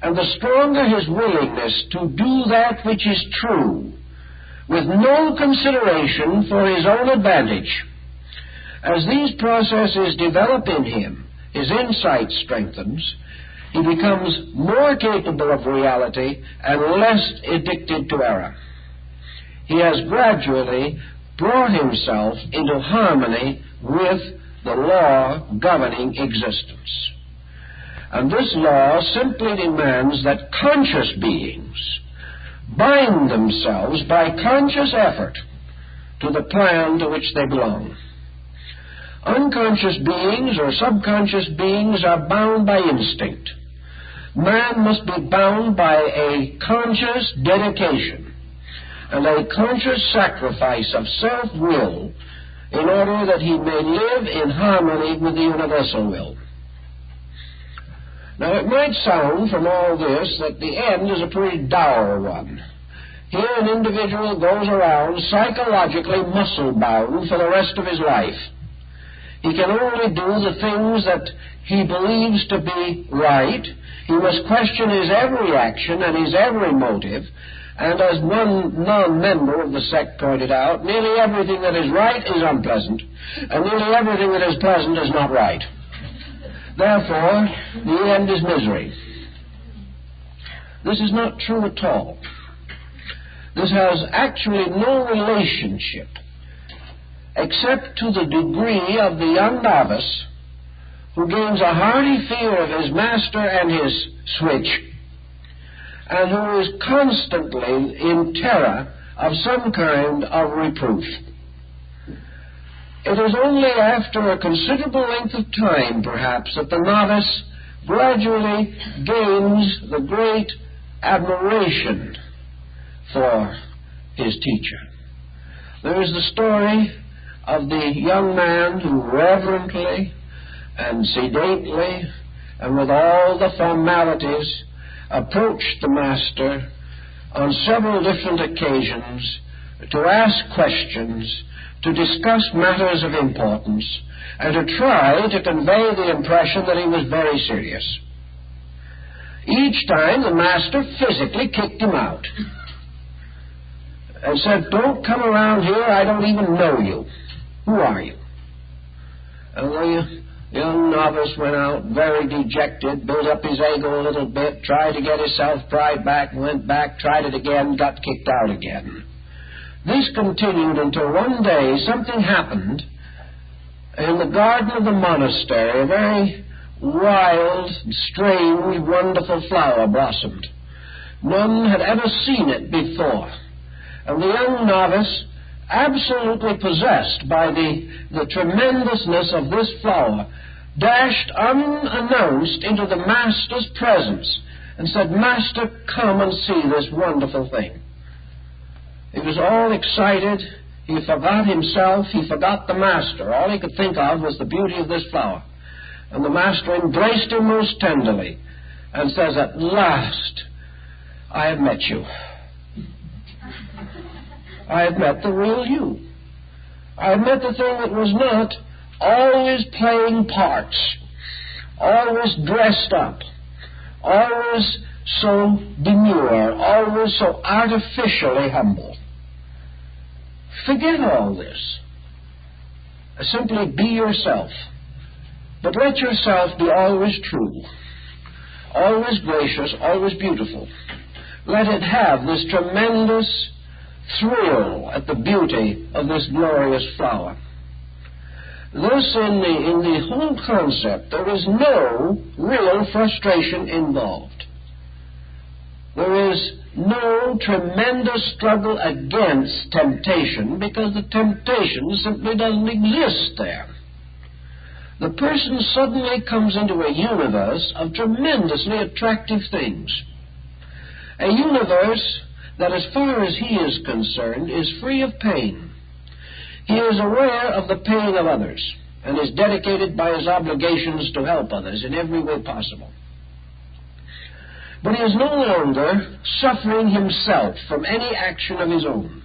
and the stronger his willingness to do that which is true, with no consideration for his own advantage. As these processes develop in him, his insight strengthens, he becomes more capable of reality and less addicted to error. He has gradually brought himself into harmony with the law governing existence. And this law simply demands that conscious beings bind themselves by conscious effort to the plan to which they belong. Unconscious beings or subconscious beings are bound by instinct. Man must be bound by a conscious dedication and a conscious sacrifice of self-will in order that he may live in harmony with the universal will. Now, it might sound from all this that the end is a pretty dour one. Here an individual goes around psychologically muscle-bound for the rest of his life. He can only do the things that he believes to be right. He must question his every action and his every motive. And as one non-member of the sect pointed out, nearly everything that is right is unpleasant, and nearly everything that is pleasant is not right. Therefore, the end is misery. This is not true at all. This has actually no relationship except to the degree of the young novice who gains a hearty fear of his master and his switch, and who is constantly in terror of some kind of reproof. It is only after a considerable length of time, perhaps, that the novice gradually gains the great admiration for his teacher. There is the story of the young man who reverently and sedately and with all the formalities approached the master on several different occasions to ask questions, to discuss matters of importance, and to try to convey the impression that he was very serious. Each time the master physically kicked him out and said, "Don't come around here, I don't even know you. Who are you?" And the young novice went out very dejected, built up his ego a little bit, tried to get his self-pride back, went back, tried it again, got kicked out again. This continued until one day something happened in the garden of the monastery. A very wild, strange, wonderful flower blossomed. None had ever seen it before. And the young novice, absolutely possessed by the tremendousness of this flower, dashed unannounced into the master's presence and said, "Master, come and see this wonderful thing." He was all excited. He forgot himself. He forgot the master. All he could think of was the beauty of this flower. And the master embraced him most tenderly and says, "At last, I have met you. I have met the real you. I have met the thing that was not always playing parts, always dressed up, always so demure, always so artificially humble. Forget all this. Simply be yourself. But let yourself be always true, always gracious, always beautiful. Let it have this tremendous thrill at the beauty of this glorious flower." Thus, in the whole concept, there is no real frustration involved. There is no tremendous struggle against temptation, because the temptation simply doesn't exist there. The person suddenly comes into a universe of tremendously attractive things. A universe that, as far as he is concerned, is free of pain. He is aware of the pain of others and is dedicated by his obligations to help others in every way possible. But he is no longer suffering himself from any action of his own.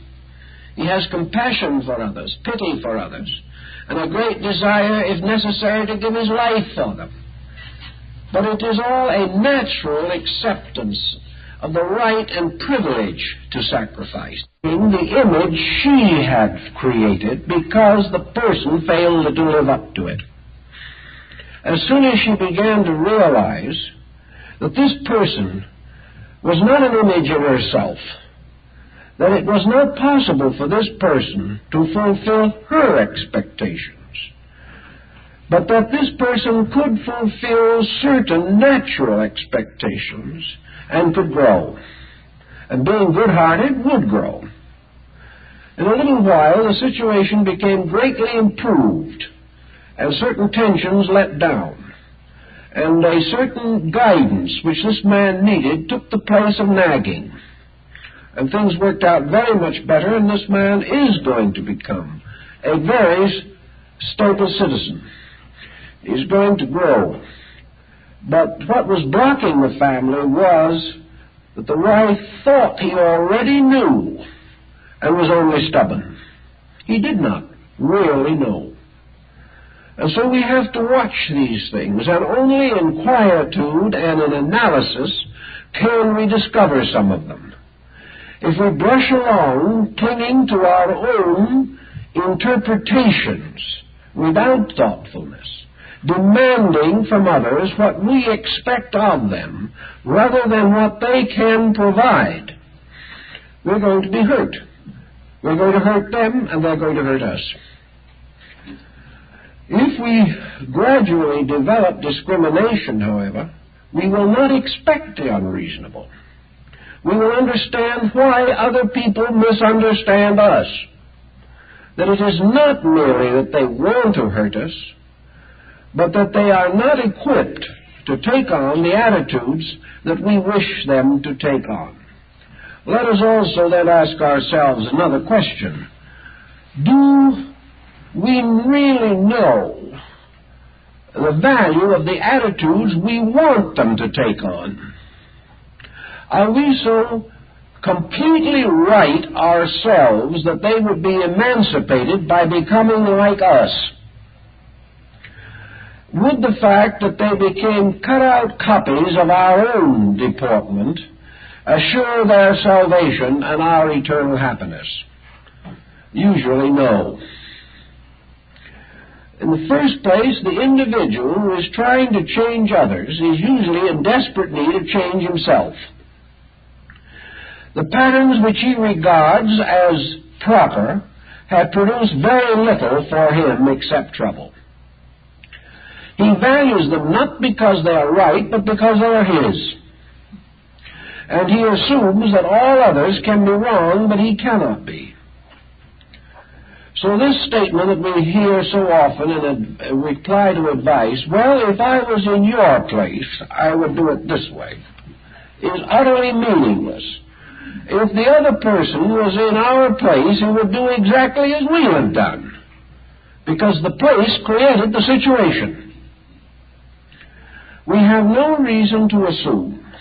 He has compassion for others, pity for others, and a great desire, if necessary, to give his life for them. But it is all a natural acceptance of the right and privilege to sacrifice in the image she had created, because the person failed to live up to it. As soon as she began to realize that this person was not an image of herself, that it was not possible for this person to fulfill her expectations, but that this person could fulfill certain natural expectations and could grow, and being good-hearted would grow. In a little while, the situation became greatly improved, and certain tensions let down, and a certain guidance which this man needed took the place of nagging, and things worked out very much better, and this man is going to become a very stable citizen. He's going to grow. But what was blocking the family was that the wife thought he already knew and was only stubborn. He did not really know. And so we have to watch these things, and only in quietude and in analysis can we discover some of them. If we brush along, clinging to our own interpretations without thoughtfulness, demanding from others what we expect of them rather than what they can provide, we're going to be hurt. We're going to hurt them, and they're going to hurt us. If we gradually develop discrimination, however, we will not expect the unreasonable. We will understand why other people misunderstand us. That it is not merely that they want to hurt us, but that they are not equipped to take on the attitudes that we wish them to take on. Let us also then ask ourselves another question. Do we really know the value of the attitudes we want them to take on? Are we so completely right ourselves that they would be emancipated by becoming like us? Would the fact that they became cut-out copies of our own deportment assure their salvation and our eternal happiness? Usually no. In the first place, the individual who is trying to change others is usually in desperate need of change himself. The patterns which he regards as proper have produced very little for him except trouble. He values them not because they are right, but because they are his. And he assumes that all others can be wrong, but he cannot be. So this statement that we hear so often in a reply to advice, well, if I was in your place, I would do it this way, is utterly meaningless. If the other person was in our place, he would do exactly as we have done, because the place created the situation. We have no reason to assume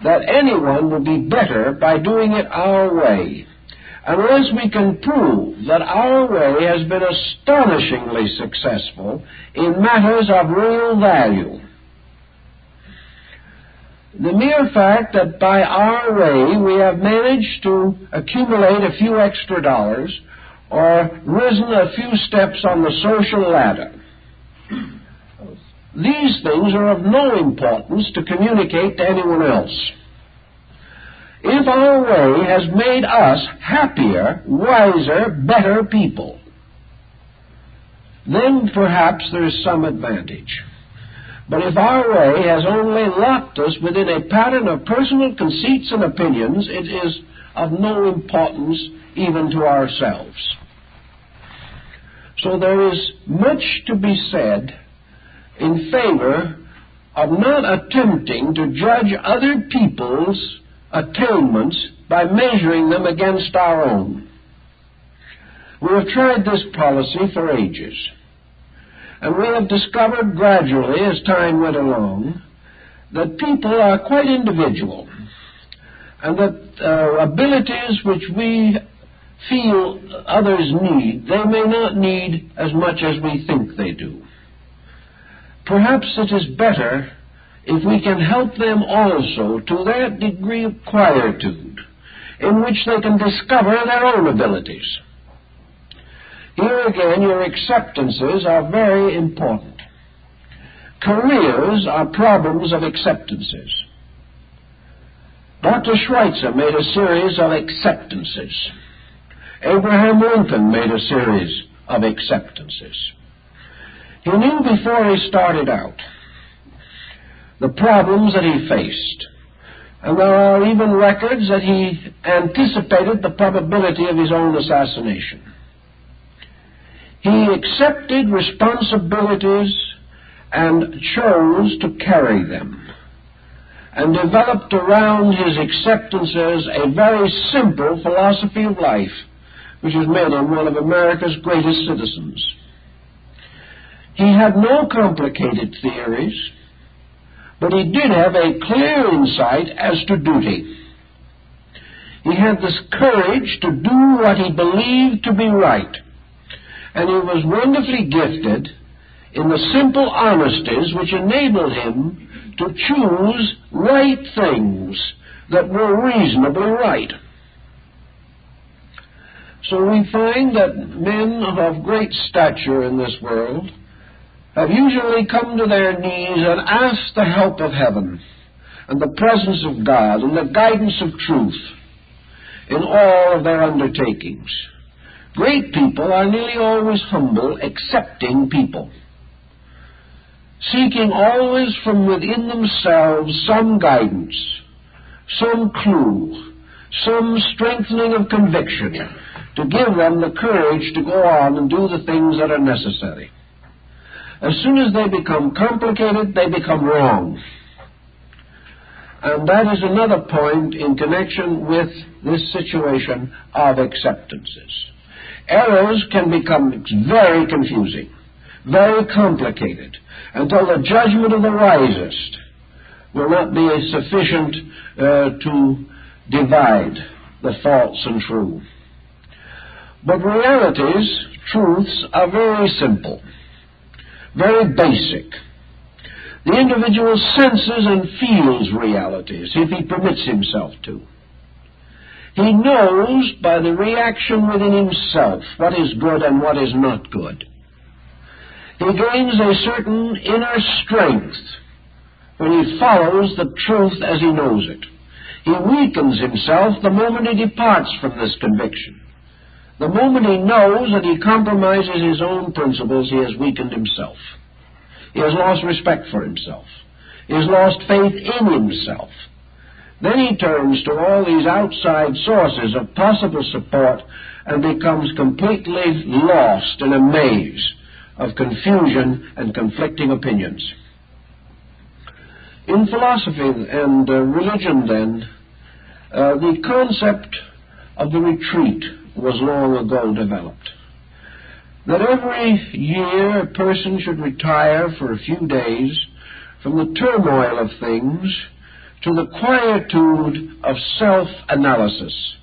that anyone will be better by doing it our way, unless we can prove that our way has been astonishingly successful in matters of real value. The mere fact that by our way we have managed to accumulate a few extra dollars or risen a few steps on the social ladder, these things are of no importance to communicate to anyone else. If our way has made us happier, wiser, better people, then perhaps there is some advantage. But if our way has only locked us within a pattern of personal conceits and opinions, it is of no importance even to ourselves. So there is much to be said in favor of not attempting to judge other people's attainments by measuring them against our own. We have tried this policy for ages, and we have discovered gradually as time went along that people are quite individual, and that abilities which we feel others need, they may not need as much as we think they do. Perhaps it is better if we can help them also to that degree of quietude in which they can discover their own abilities. Here again, your acceptances are very important. Careers are problems of acceptances. Dr. Schweitzer made a series of acceptances. Abraham Lincoln made a series of acceptances. He knew before he started out the problems that he faced, and there are even records that he anticipated the probability of his own assassination. He accepted responsibilities and chose to carry them, and developed around his acceptances a very simple philosophy of life, which has made him one of America's greatest citizens. He had no complicated theories, but he did have a clear insight as to duty. He had this courage to do what he believed to be right, and he was wonderfully gifted in the simple honesties which enabled him to choose right things that were reasonably right. So we find that men of great stature in this world have usually come to their knees and asked the help of heaven and the presence of God and the guidance of truth in all of their undertakings. Great people are nearly always humble, accepting people, seeking always from within themselves some guidance, some clue, some strengthening of conviction to give them the courage to go on and do the things that are necessary. As soon as they become complicated, they become wrong. And that is another point in connection with this situation of acceptances. Errors can become very confusing, very complicated, until the judgment of the wisest will not be sufficient to divide the false and true. But realities, truths, are very simple, very basic. The individual senses and feels realities if he permits himself to. He knows by the reaction within himself what is good and what is not good. He gains a certain inner strength when he follows the truth as he knows it. He weakens himself the moment he departs from this conviction. The moment he knows that he compromises his own principles, he has weakened himself. He has lost respect for himself. He has lost faith in himself. Then he turns to all these outside sources of possible support and becomes completely lost in a maze of confusion and conflicting opinions. In philosophy and religion, then, the concept of the retreat was long ago developed. That every year a person should retire for a few days from the turmoil of things to the quietude of self-analysis,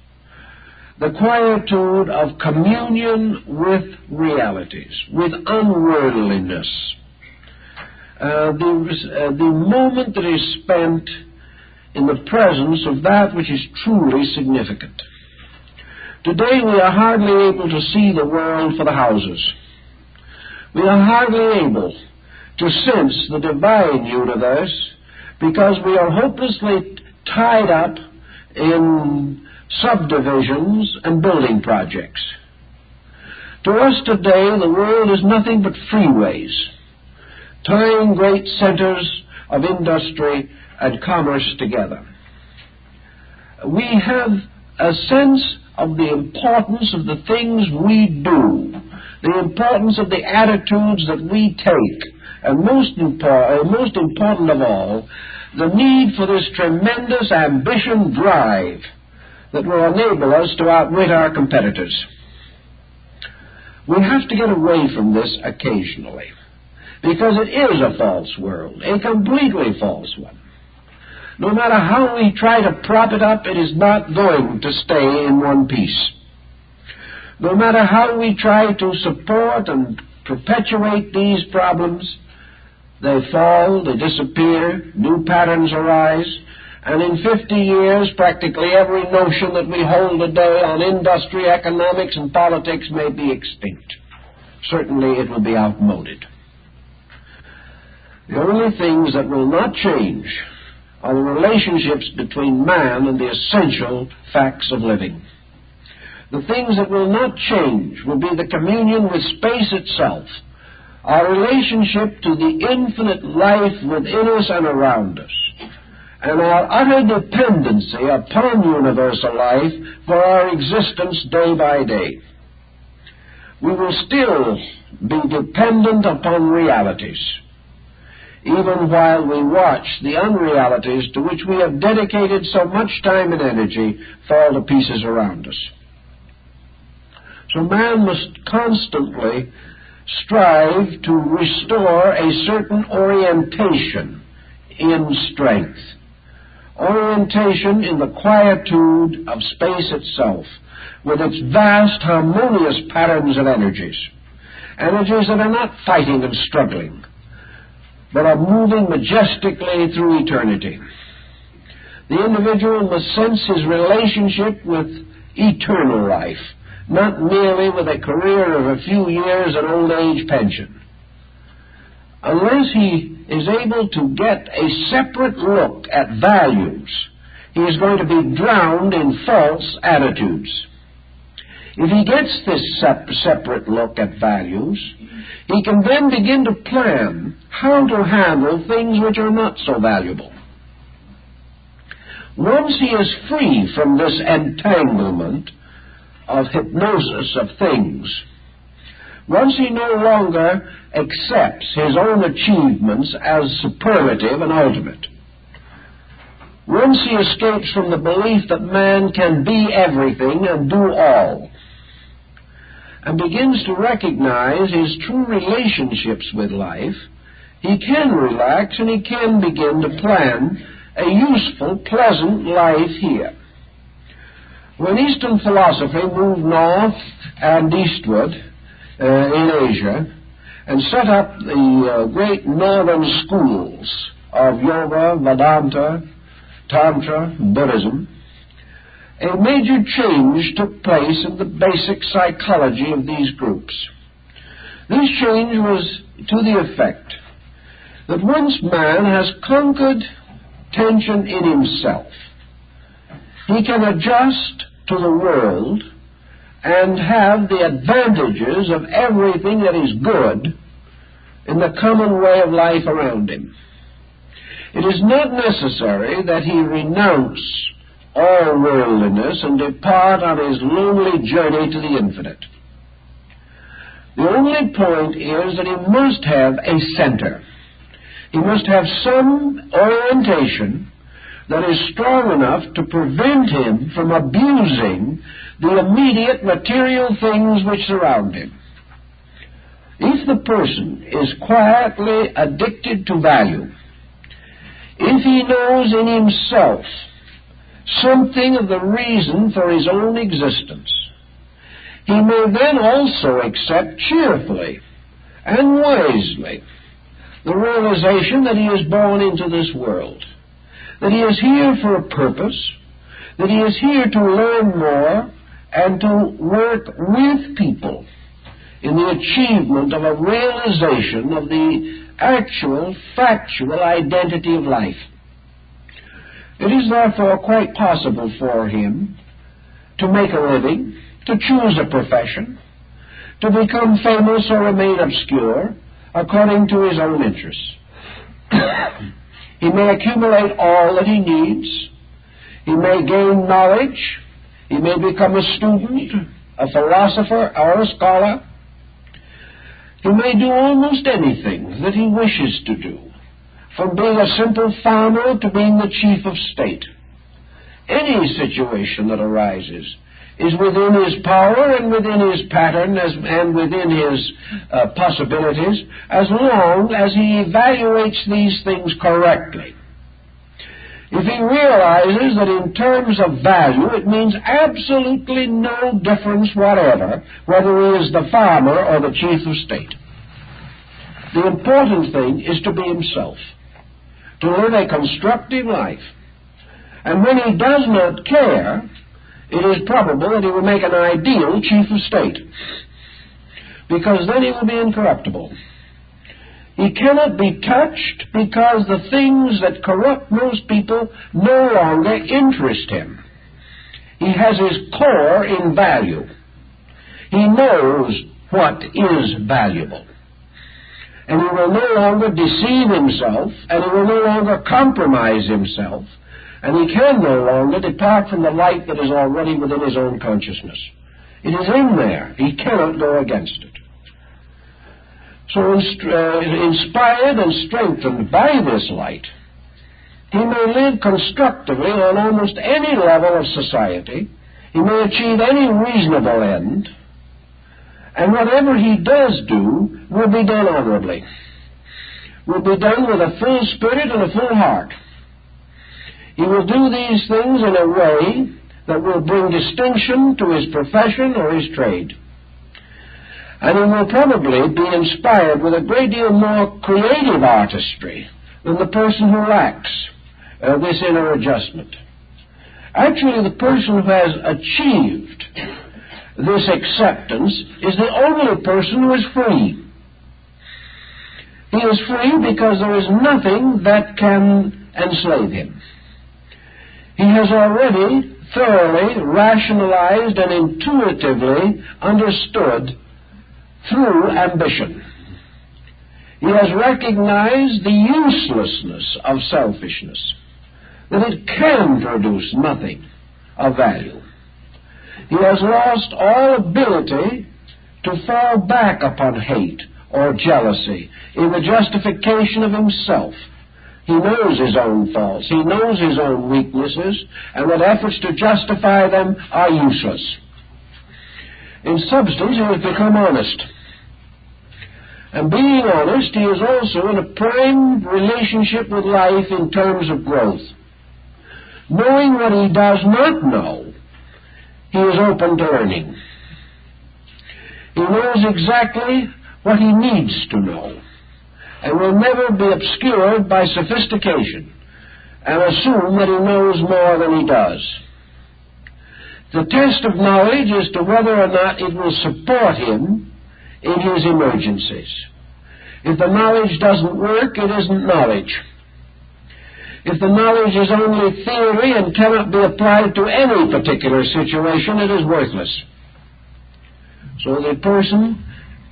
the quietude of communion with realities, with unworldliness. The moment that is spent in the presence of that which is truly significant. Today we are hardly able to see the world for the houses. We are hardly able to sense the divine universe because we are hopelessly tied up in subdivisions and building projects. To us today, the world is nothing but freeways, tying great centers of industry and commerce together. We have a sense of the importance of the things we do, the importance of the attitudes that we take, and most important of all, the need for this tremendous ambition drive that will enable us to outwit our competitors. We have to get away from this occasionally, because it is a false world, a completely false one. No matter how we try to prop it up, it is not going to stay in one piece. No matter how we try to support and perpetuate these problems, they fall, they disappear, new patterns arise, and in 50 years, practically every notion that we hold today on industry, economics, and politics may be extinct. Certainly it will be outmoded. The only things that will not change are the relationships between man and the essential facts of living. The things that will not change will be the communion with space itself, our relationship to the infinite life within us and around us, and our utter dependency upon universal life for our existence day by day. We will still be dependent upon realities, even while we watch the unrealities to which we have dedicated so much time and energy fall to pieces around us. So man must constantly strive to restore a certain orientation in strength, orientation in the quietude of space itself, with its vast harmonious patterns of energies, energies that are not fighting and struggling, but are moving majestically through eternity. The individual must sense his relationship with eternal life, not merely with a career of a few years and old age pension. Unless he is able to get a separate look at values, he is going to be drowned in false attitudes. If he gets this separate look at values, he can then begin to plan how to handle things which are not so valuable. Once he is free from this entanglement of hypnosis of things, once he no longer accepts his own achievements as superlative and ultimate, once he escapes from the belief that man can be everything and do all, and begins to recognize his true relationships with life, he can relax and he can begin to plan a useful, pleasant life here. When Eastern philosophy moved north and eastward in Asia and set up the great northern schools of yoga, Vedanta, Tantra, Buddhism, a major change took place in the basic psychology of these groups. This change was to the effect that once man has conquered tension in himself, he can adjust to the world and have the advantages of everything that is good in the common way of life around him. It is not necessary that he renounce all worldliness and depart on his lonely journey to the infinite. The only point is that he must have a center. He must have some orientation that is strong enough to prevent him from abusing the immediate material things which surround him. If the person is quietly addicted to value, if he knows in himself something of the reason for his own existence, he may then also accept cheerfully and wisely the realization that he is born into this world, that he is here for a purpose, that he is here to learn more and to work with people in the achievement of a realization of the actual, factual identity of life. It is therefore quite possible for him to make a living, to choose a profession, to become famous or remain obscure according to his own interests. He may accumulate all that he needs. He may gain knowledge. He may become a student, a philosopher, or a scholar. He may do almost anything that he wishes to do, from being a simple farmer to being the chief of state. Any situation that arises is within his power and within his pattern and within his possibilities, as long as he evaluates these things correctly. If he realizes that in terms of value it means absolutely no difference whatever whether he is the farmer or the chief of state. The important thing is to be himself, to live a constructive life. And when he does not care, it is probable that he will make an ideal chief of state, because then he will be incorruptible. He cannot be touched because the things that corrupt most people no longer interest him. He has his core in value. He knows what is valuable. And he will no longer deceive himself, and he will no longer compromise himself, and he can no longer depart from the light that is already within his own consciousness. It is in there. He cannot go against it. So inspired and strengthened by this light, he may live constructively on almost any level of society. He may achieve any reasonable end, and whatever he does do will be done honorably, will be done with a full spirit and a full heart. He will do these things in a way that will bring distinction to his profession or his trade. And he will probably be inspired with a great deal more creative artistry than the person who lacks this inner adjustment. Actually, the person who has achieved this acceptance is the only person who is free. He is free because there is nothing that can enslave him. He has already thoroughly rationalized and intuitively understood through ambition. He has recognized the uselessness of selfishness, that it can produce nothing of value. He has lost all ability to fall back upon hate or jealousy in the justification of himself. He knows his own faults, he knows his own weaknesses, and that efforts to justify them are useless. In substance, he has become honest. And being honest, he is also in a prime relationship with life in terms of growth. Knowing what he does not know, he is open to learning. He knows exactly what he needs to know, and will never be obscured by sophistication and assume that he knows more than he does. The test of knowledge is to whether or not it will support him in his emergencies. If the knowledge doesn't work, it isn't knowledge. If the knowledge is only theory and cannot be applied to any particular situation, it is worthless. So the person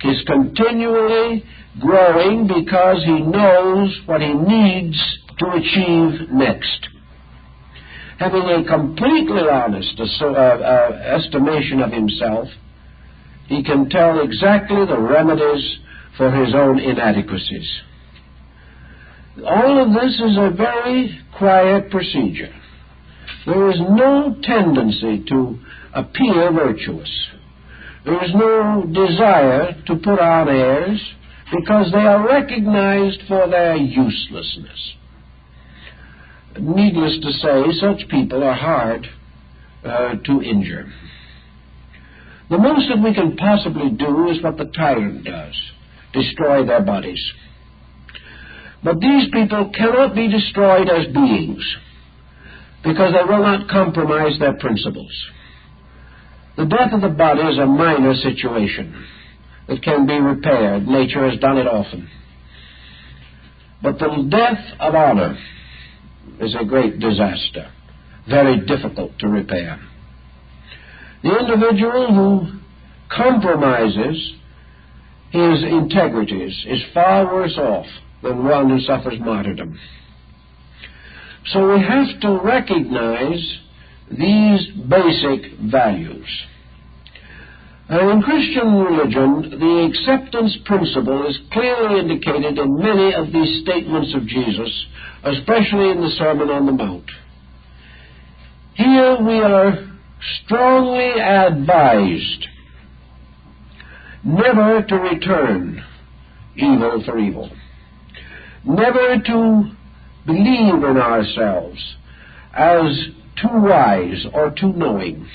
is continually growing because he knows what he needs to achieve next. Having a completely honest estimation of himself, he can tell exactly the remedies for his own inadequacies. All of this is a very quiet procedure. There is no tendency to appear virtuous. There is no desire to put on airs, because they are recognized for their uselessness. Needless to say, such people are hard to injure. The most that we can possibly do is what the tyrant does, destroy their bodies. But these people cannot be destroyed as beings, because they will not compromise their principles. The death of the body is a minor situation. It can be repaired. Nature has done it often. But the death of honor is a great disaster, very difficult to repair. The individual who compromises his integrities is far worse off than one who suffers martyrdom. So we have to recognize these basic values. In Christian religion, the acceptance principle is clearly indicated in many of these statements of Jesus, especially in the Sermon on the Mount. Here we are strongly advised never to return evil for evil, never to believe in ourselves as too wise or too knowing,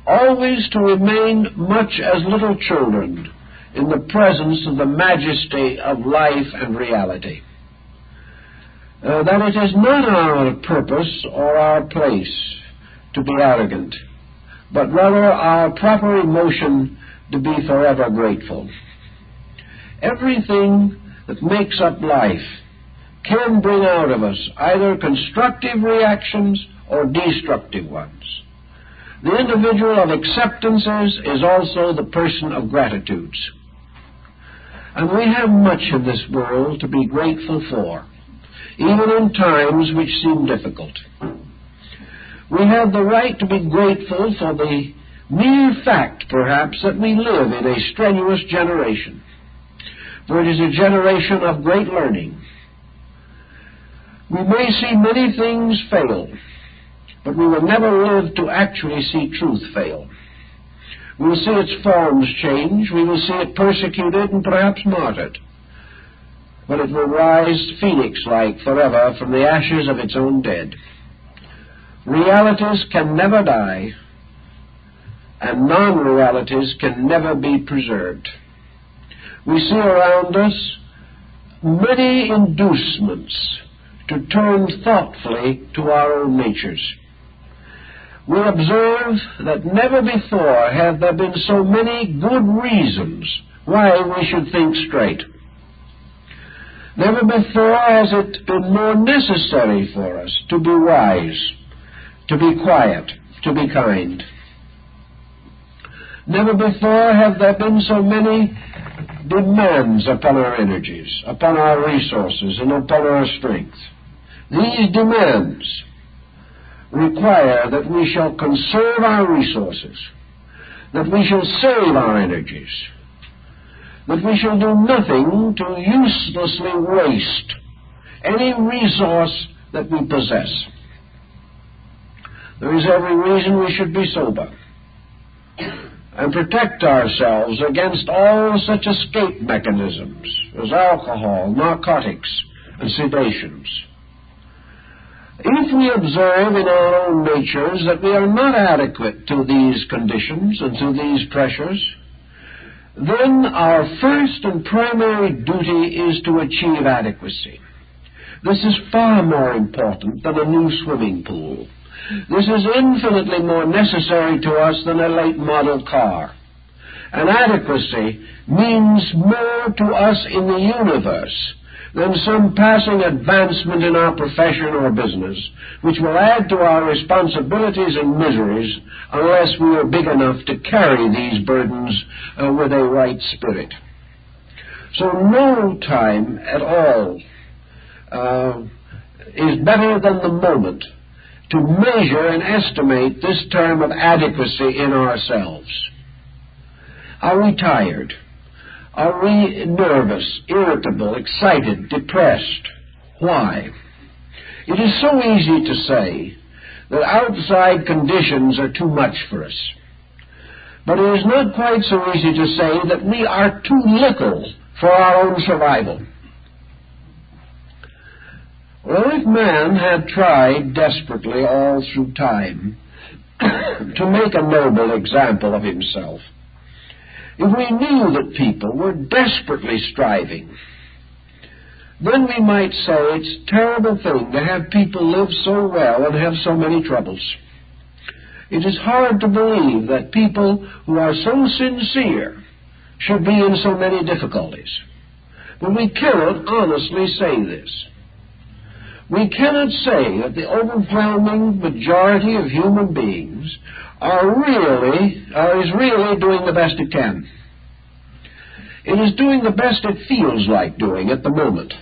always to remain much as little children in the presence of the majesty of life and reality. That it is not our purpose or our place to be arrogant, but rather our proper emotion to be forever grateful. Everything that makes up life can bring out of us either constructive reactions or destructive ones. The individual of acceptances is also the person of gratitudes. And we have much in this world to be grateful for, even in times which seem difficult. We have the right to be grateful for the mere fact, perhaps, that we live in a strenuous generation, for it is a generation of great learning. We may see many things fail, but we will never live to actually see truth fail. We will see its forms change, we will see it persecuted and perhaps martyred, but it will rise phoenix-like forever from the ashes of its own dead. Realities can never die, and non-realities can never be preserved. We see around us many inducements to turn thoughtfully to our own natures. We observe that never before have there been so many good reasons why we should think straight. Never before has it been more necessary for us to be wise, to be quiet, to be kind. Never before have there been so many demands upon our energies, upon our resources, and upon our strength. These demands require that we shall conserve our resources, that we shall save our energies, that we shall do nothing to uselessly waste any resource that we possess. There is every reason we should be sober and protect ourselves against all such escape mechanisms as alcohol, narcotics, and sedations. If we observe in our own natures that we are not adequate to these conditions and to these pressures, then our first and primary duty is to achieve adequacy. This is far more important than a new swimming pool. This is infinitely more necessary to us than a late model car. And adequacy means more to us in the universe than some passing advancement in our profession or business, which will add to our responsibilities and miseries unless we are big enough to carry these burdens with a right spirit. So no time at all is better than the moment to measure and estimate this term of adequacy in ourselves. Are we tired? Are we nervous, irritable, excited, depressed? Why? It is so easy to say that outside conditions are too much for us. But it is not quite so easy to say that we are too little for our own survival. Well, if man had tried desperately all through time to make a noble example of himself, if we knew that people were desperately striving, then we might say it's a terrible thing to have people live so well and have so many troubles. It is hard to believe that people who are so sincere should be in so many difficulties. But we cannot honestly say this. We cannot say that the overwhelming majority of human beings is really doing the best it can. It is doing the best it feels like doing at the moment.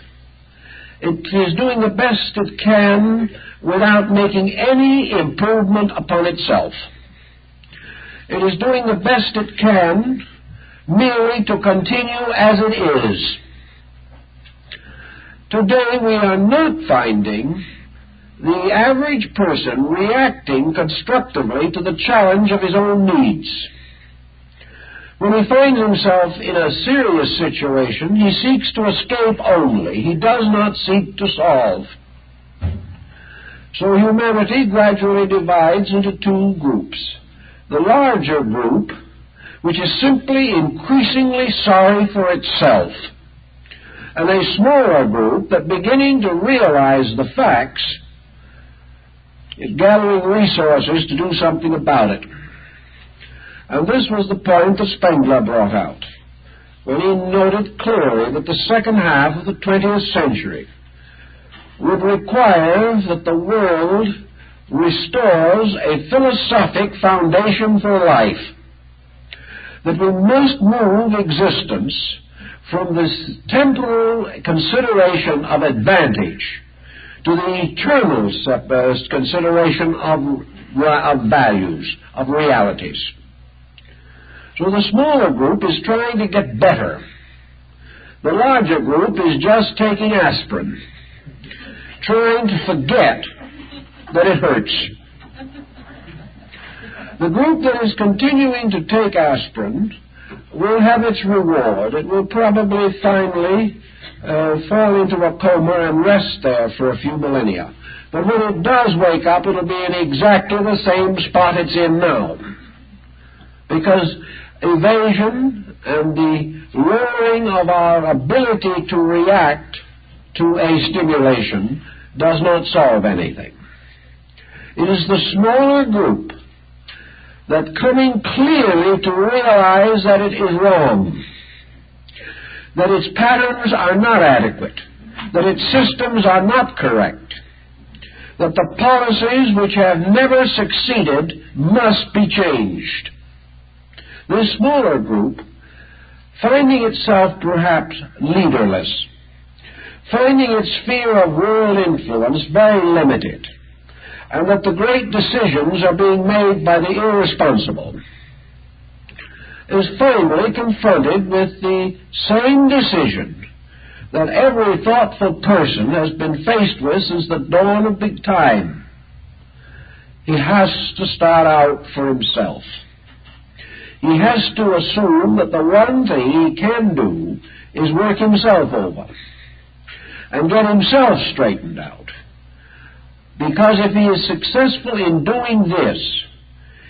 It is doing the best it can without making any improvement upon itself. It is doing the best it can merely to continue as it is. Today we are not finding the average person reacting constructively to the challenge of his own needs. When he finds himself in a serious situation, he seeks to escape only. He does not seek to solve. So humanity gradually divides into two groups. The larger group, which is simply increasingly sorry for itself, and a smaller group that, beginning to realize the facts, is gathering resources to do something about it. And this was the point that Spengler brought out when he noted clearly that the second half of the 20th century would require that the world restores a philosophic foundation for life, that we must move existence from this temporal consideration of advantage to the eternal consideration of values, of realities. So the smaller group is trying to get better. The larger group is just taking aspirin, trying to forget that it hurts. The group that is continuing to take aspirin will have its reward. It will probably finally fall into a coma and rest there for a few millennia. But when it does wake up, it'll be in exactly the same spot it's in now. because evasion and the lowering of our ability to react to a stimulation does not solve anything. It is the smaller group that, coming clearly to realize that it is wrong, that its patterns are not adequate, that its systems are not correct, that the policies which have never succeeded must be changed. This smaller group, finding itself perhaps leaderless, finding its sphere of world influence very limited, and that the great decisions are being made by the irresponsible, is finally confronted with the same decision that every thoughtful person has been faced with since the dawn of big time. He has to start out for himself. He has to assume that the one thing he can do is work himself over and get himself straightened out. Because if he is successful in doing this,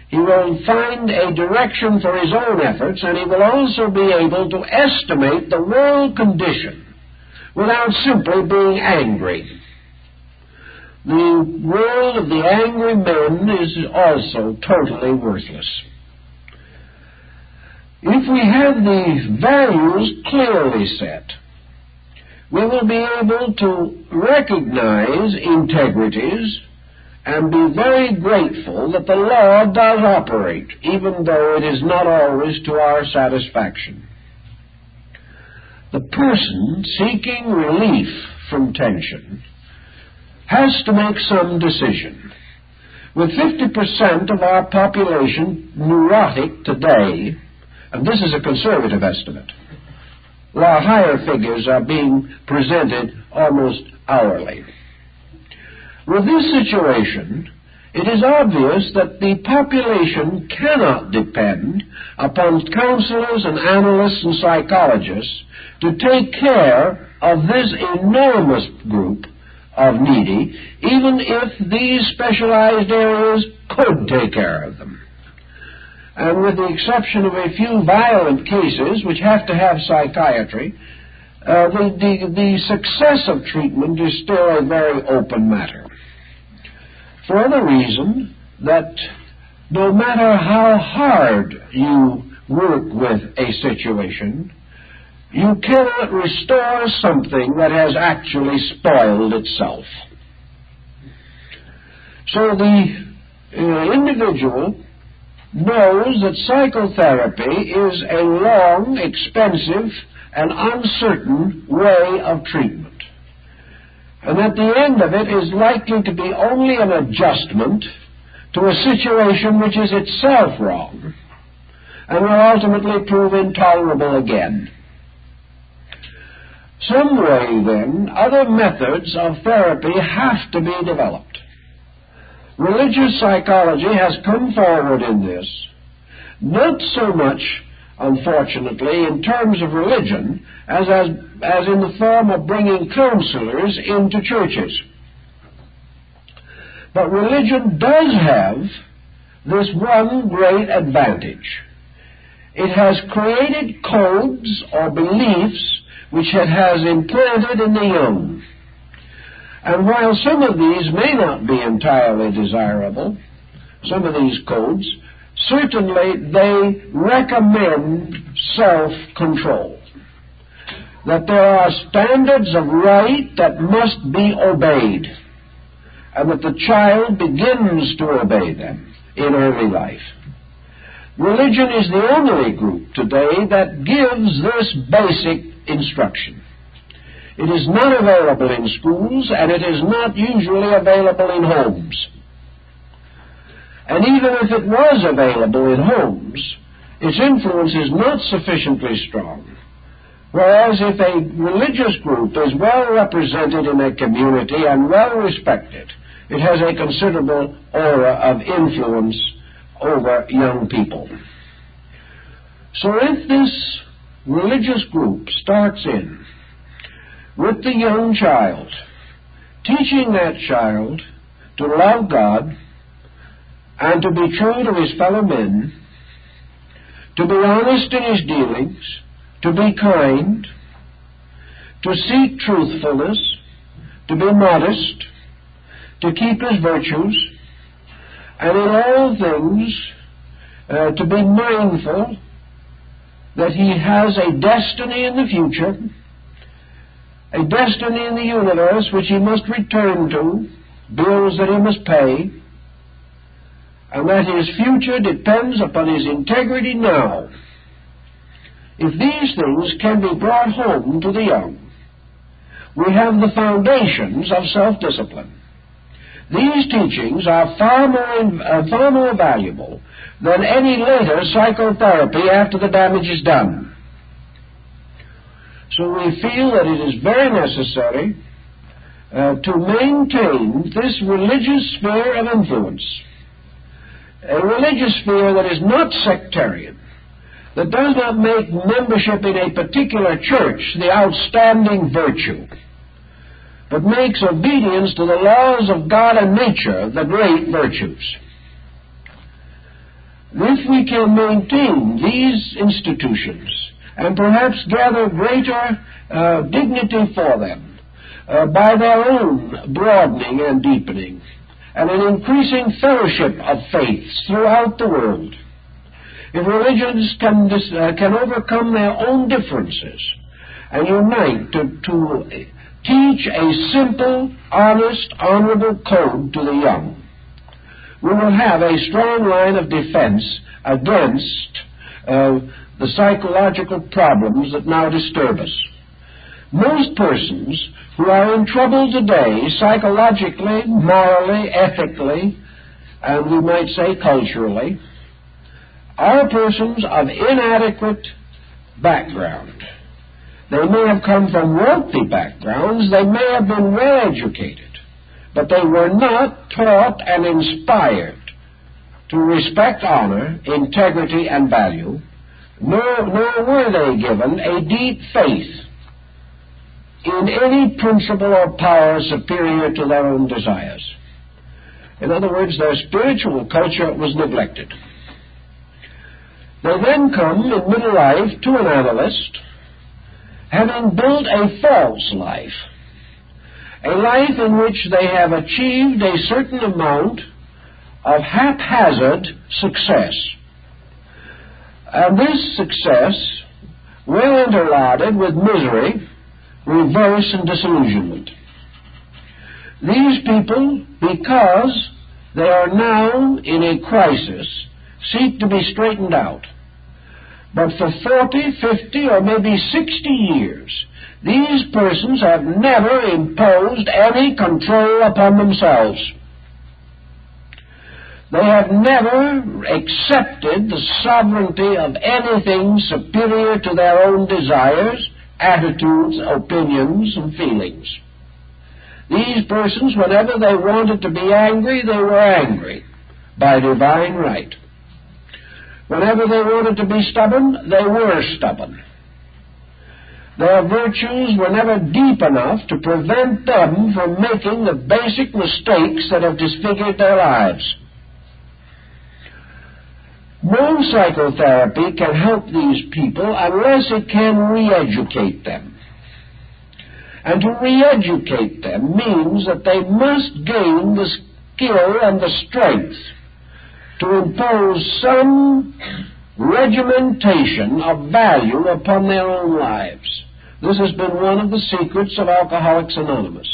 he will find a direction for his own efforts, and he will also be able to estimate the world condition without simply being angry. The world of the angry men is also totally worthless. If we have the values clearly set, we will be able to recognize integrities and be very grateful that the law does operate, even though it is not always to our satisfaction. The person seeking relief from tension has to make some decision. With 50% of our population neurotic today, and this is a conservative estimate, while higher figures are being presented almost hourly. With this situation, it is obvious that the population cannot depend upon counselors and analysts and psychologists to take care of this enormous group of needy, even if these specialized areas could take care of them. And with the exception of a few violent cases which have to have psychiatry, the success of treatment is still a very open matter. For the reason that no matter how hard you work with a situation, you cannot restore something that has actually spoiled itself. So the individual knows that psychotherapy is a long, expensive, and uncertain way of treatment, and at the end of it is likely to be only an adjustment to a situation which is itself wrong and will ultimately prove intolerable again. Some way, then, other methods of therapy have to be developed. Religious psychology has come forward in this, not so much, unfortunately, in terms of religion, as in the form of bringing counselors into churches. But religion does have this one great advantage. It has created codes or beliefs which it has implanted in the young. And while some of these may not be entirely desirable, some of these codes, certainly they recommend self-control. That there are standards of right that must be obeyed, and that the child begins to obey them in early life. Religion is the only group today that gives this basic instruction. It is not available in schools, and it is not usually available in homes. And even if it was available in homes, its influence is not sufficiently strong. Whereas if a religious group is well represented in a community and well respected, it has a considerable aura of influence over young people. So if this religious group starts in with the young child, teaching that child to love God and to be true to his fellow men, to be honest in his dealings, to be kind, to seek truthfulness, to be modest, to keep his virtues, and in all things to be mindful that he has a destiny in the future, a destiny in the universe which he must return to, bills that he must pay, and that his future depends upon his integrity now. If these things can be brought home to the young, we have the foundations of self-discipline. These teachings are far more valuable than any later psychotherapy after the damage is done. So we feel that it is very necessary to maintain this religious sphere of influence, a religious sphere that is not sectarian, that does not make membership in a particular church the outstanding virtue, but makes obedience to the laws of God and nature the great virtues. If we can maintain these institutions and perhaps gather greater dignity for them by their own broadening and deepening and an increasing fellowship of faiths throughout the world, if religions can overcome their own differences and unite to teach a simple, honest, honorable code to the young, we will have a strong line of defense against the psychological problems that now disturb us. Most persons who are in trouble today, psychologically, morally, ethically, and we might say culturally, are persons of inadequate background. They may have come from wealthy backgrounds, they may have been well educated, but they were not taught and inspired to respect honor, integrity, and value, nor were they given a deep faith in any principle or power superior to their own desires. In other words, their spiritual culture was neglected. They then come in middle life to an analyst, having built a false life, a life in which they have achieved a certain amount of haphazard success. And this success, well interlarded with misery, reverse, and disillusionment. These people, because they are now in a crisis, seek to be straightened out. But for 40, 50, or maybe 60 years, these persons have never imposed any control upon themselves. They have never accepted the sovereignty of anything superior to their own desires, attitudes, opinions, and feelings. These persons, whenever they wanted to be angry, they were angry by divine right. Whenever they wanted to be stubborn, they were stubborn. Their virtues were never deep enough to prevent them from making the basic mistakes that have disfigured their lives. No psychotherapy can help these people unless it can re-educate them. And to re-educate them means that they must gain the skill and the strength to impose some regimentation of value upon their own lives. This has been one of the secrets of Alcoholics Anonymous.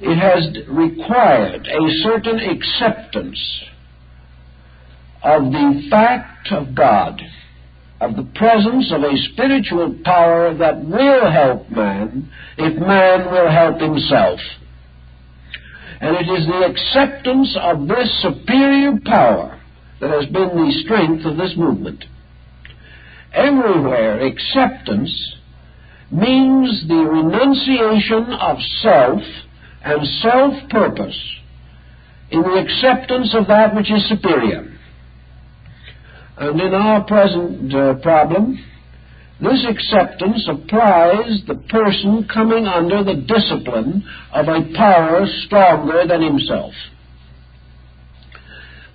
It has required a certain acceptance of the fact of God, of the presence of a spiritual power that will help man if man will help himself. And it is the acceptance of this superior power that has been the strength of this movement. Everywhere, acceptance means the renunciation of self and self-purpose in the acceptance of that which is superior. And in our present problem, this acceptance applies the person coming under the discipline of a power stronger than himself.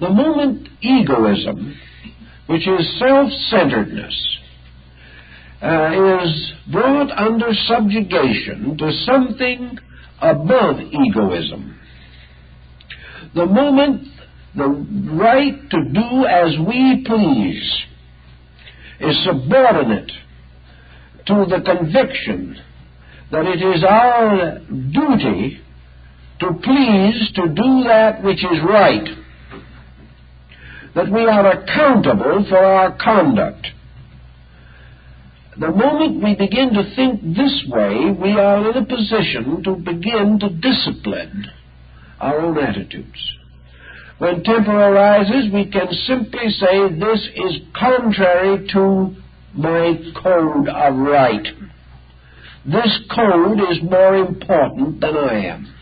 The moment egoism which is self-centeredness, is brought under subjugation to something above egoism. The moment the right to do as we please is subordinate to the conviction that it is our duty to please to do that which is right, that we are accountable for our conduct. The moment we begin to think this way, we are in a position to begin to discipline our own attitudes. When temper arises, we can simply say, this is contrary to my code of right. This code is more important than I am.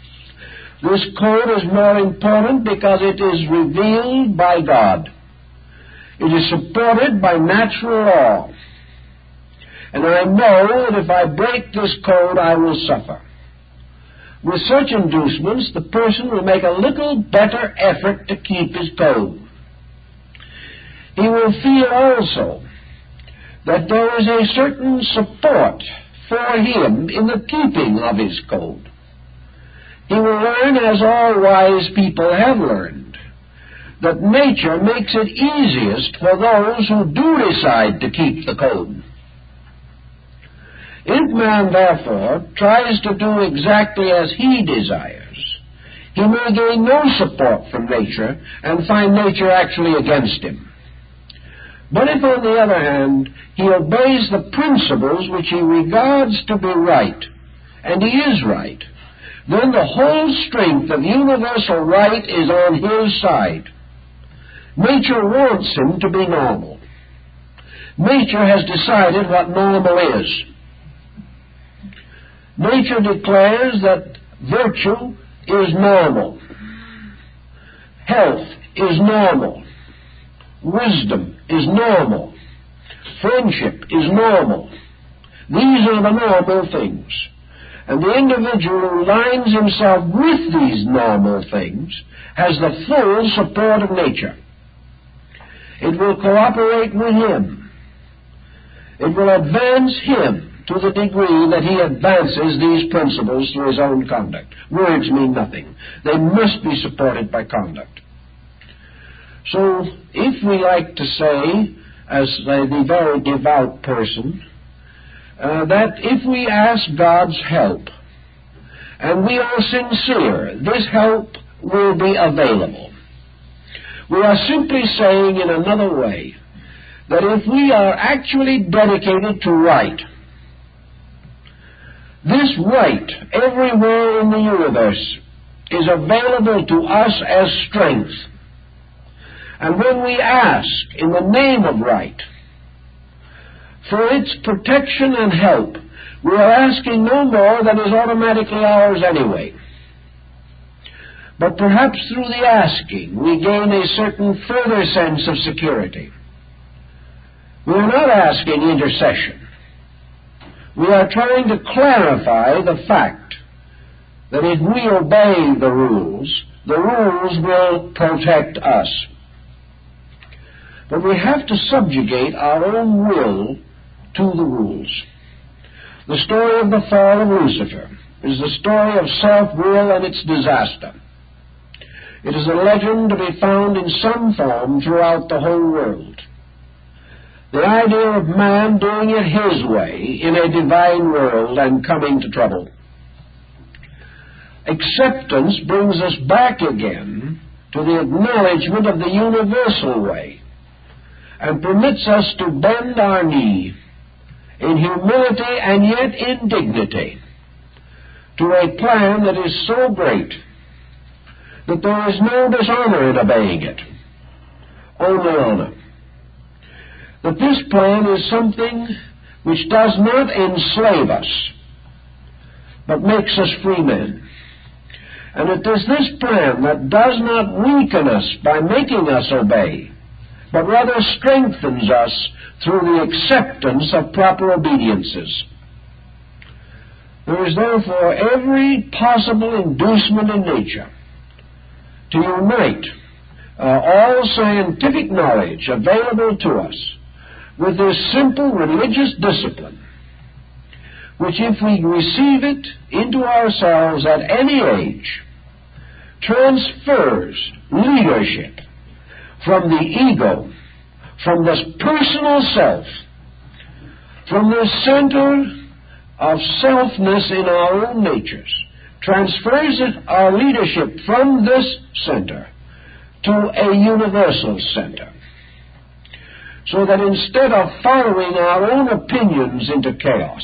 This code is more important because it is revealed by God. It is supported by natural law. And I know that if I break this code, I will suffer. With such inducements, the person will make a little better effort to keep his code. He will feel also that there is a certain support for him in the keeping of his code. He will learn, as all wise people have learned, that nature makes it easiest for those who do decide to keep the code. If man, therefore, tries to do exactly as he desires, he may gain no support from nature and find nature actually against him. But if, on the other hand, he obeys the principles which he regards to be right, and he is right, then the whole strength of universal right is on his side. Nature wants him to be normal. Nature has decided what normal is. Nature declares that virtue is normal. Health is normal. Wisdom is normal. Friendship is normal. These are the normal things. And the individual who lines himself with these normal things has the full support of nature. It will cooperate with him. It will advance him to the degree that he advances these principles through his own conduct. Words mean nothing. They must be supported by conduct. So, if we like to say, as the very devout person, that if we ask God's help, and we are sincere, this help will be available. We are simply saying in another way, that if we are actually dedicated to right, this right everywhere in the universe is available to us as strength. And when we ask in the name of right for its protection and help, we are asking no more than is automatically ours anyway. But perhaps through the asking we gain a certain further sense of security. We are not asking intercession. We are trying to clarify the fact that if we obey the rules will protect us. But we have to subjugate our own will to the rules. The story of the fall of Lucifer is the story of self-will and its disaster. It is a legend to be found in some form throughout the whole world. The idea of man doing it his way in a divine world and coming to trouble. Acceptance brings us back again to the acknowledgement of the universal way and permits us to bend our knee in humility and yet in dignity to a plan that is so great that there is no dishonor in obeying it, only honor. That this plan is something which does not enslave us, but makes us free men. And it is this plan that does not weaken us by making us obey, but rather strengthens us through the acceptance of proper obediences. There is therefore every possible inducement in nature to unite all scientific knowledge available to us with this simple religious discipline, which if we receive it into ourselves at any age, transfers leadership from the ego, from this personal self, from the center of selfness in our own natures, transfers our leadership from this center to a universal center. So that instead of following our own opinions into chaos,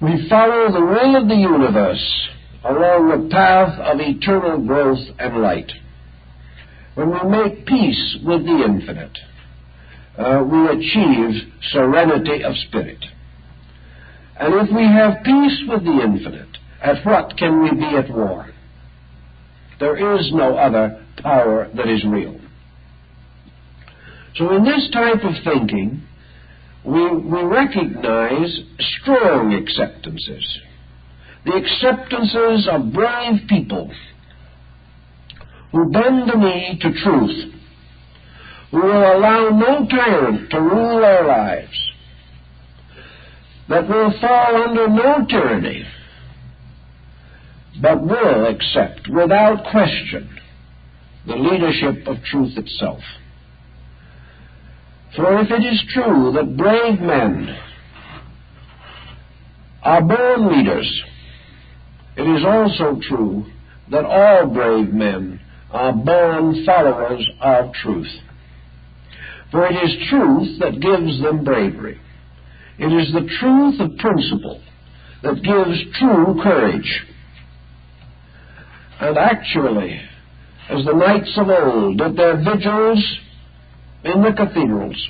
we follow the will of the universe along the path of eternal growth and light. When we make peace with the infinite, we achieve serenity of spirit. And if we have peace with the infinite, at what can we be at war? There is no other power that is real. So in this type of thinking, we recognize strong acceptances. The acceptances of brave people who bend the knee to truth, who will allow no tyrant to rule their lives, that will fall under no tyranny, but will accept without question the leadership of truth itself. For if it is true that brave men are born leaders, it is also true that all brave men are born followers of truth. For it is truth that gives them bravery. It is the truth of principle that gives true courage. And actually, as the knights of old did their vigils in the cathedrals,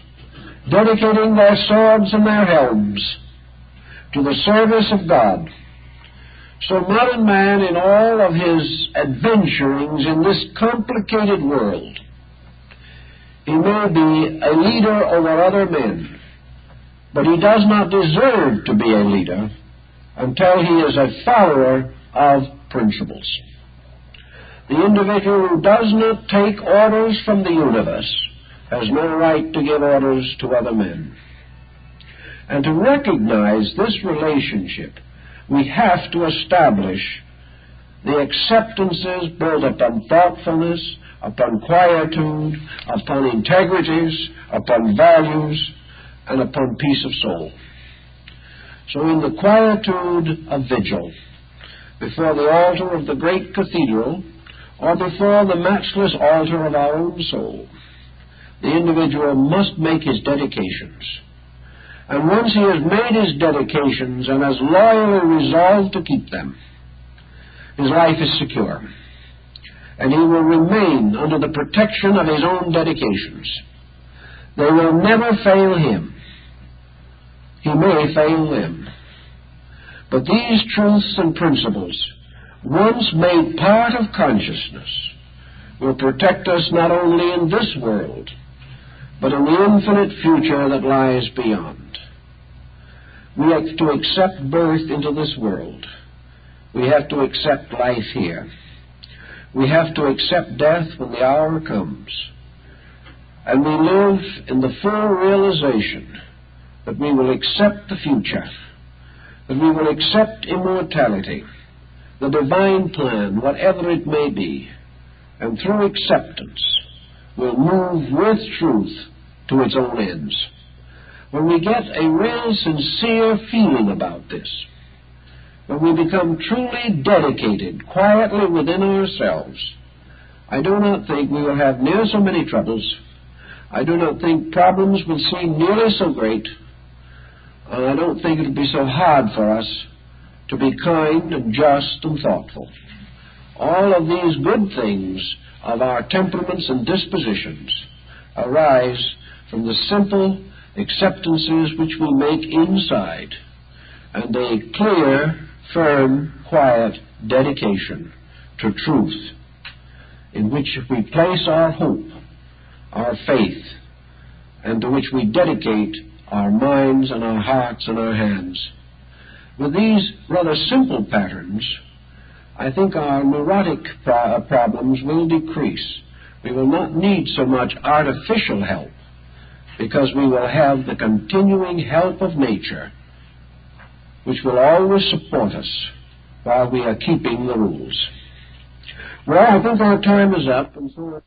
dedicating their swords and their helms to the service of God, so modern man, in all of his adventurings in this complicated world, he may be a leader over other men, but he does not deserve to be a leader until he is a follower of principles. The individual who does not take orders from the universe has no right to give orders to other men. And to recognize this relationship, we have to establish the acceptances built upon thoughtfulness, upon quietude, upon integrities, upon values, and upon peace of soul. So in the quietude of vigil, before the altar of the great cathedral, or before the matchless altar of our own soul, the individual must make his dedications. And once he has made his dedications and has loyally resolved to keep them, his life is secure. And he will remain under the protection of his own dedications. They will never fail him. He may fail them. But these truths and principles, once made part of consciousness, will protect us not only in this world, but in the infinite future that lies beyond. We have to accept birth into this world. We have to accept life here. We have to accept death when the hour comes. And we live in the full realization that we will accept the future, that we will accept immortality, the divine plan, whatever it may be, and through acceptance will move with truth to its own ends. When we get a real sincere feeling about this, when we become truly dedicated quietly within ourselves, I do not think we will have near so many troubles. I do not think problems will seem nearly so great. And I don't think it will be so hard for us to be kind and just and thoughtful. All of these good things of our temperaments and dispositions arise from the simple acceptances which we make inside, and a clear, firm, quiet dedication to truth, in which we place our hope, our faith, and to which we dedicate our minds and our hearts and our hands. With these rather simple patterns, I think our neurotic problems will decrease. We will not need so much artificial help, because we will have the continuing help of nature, which will always support us while we are keeping the rules. Well, I think our time is up, and so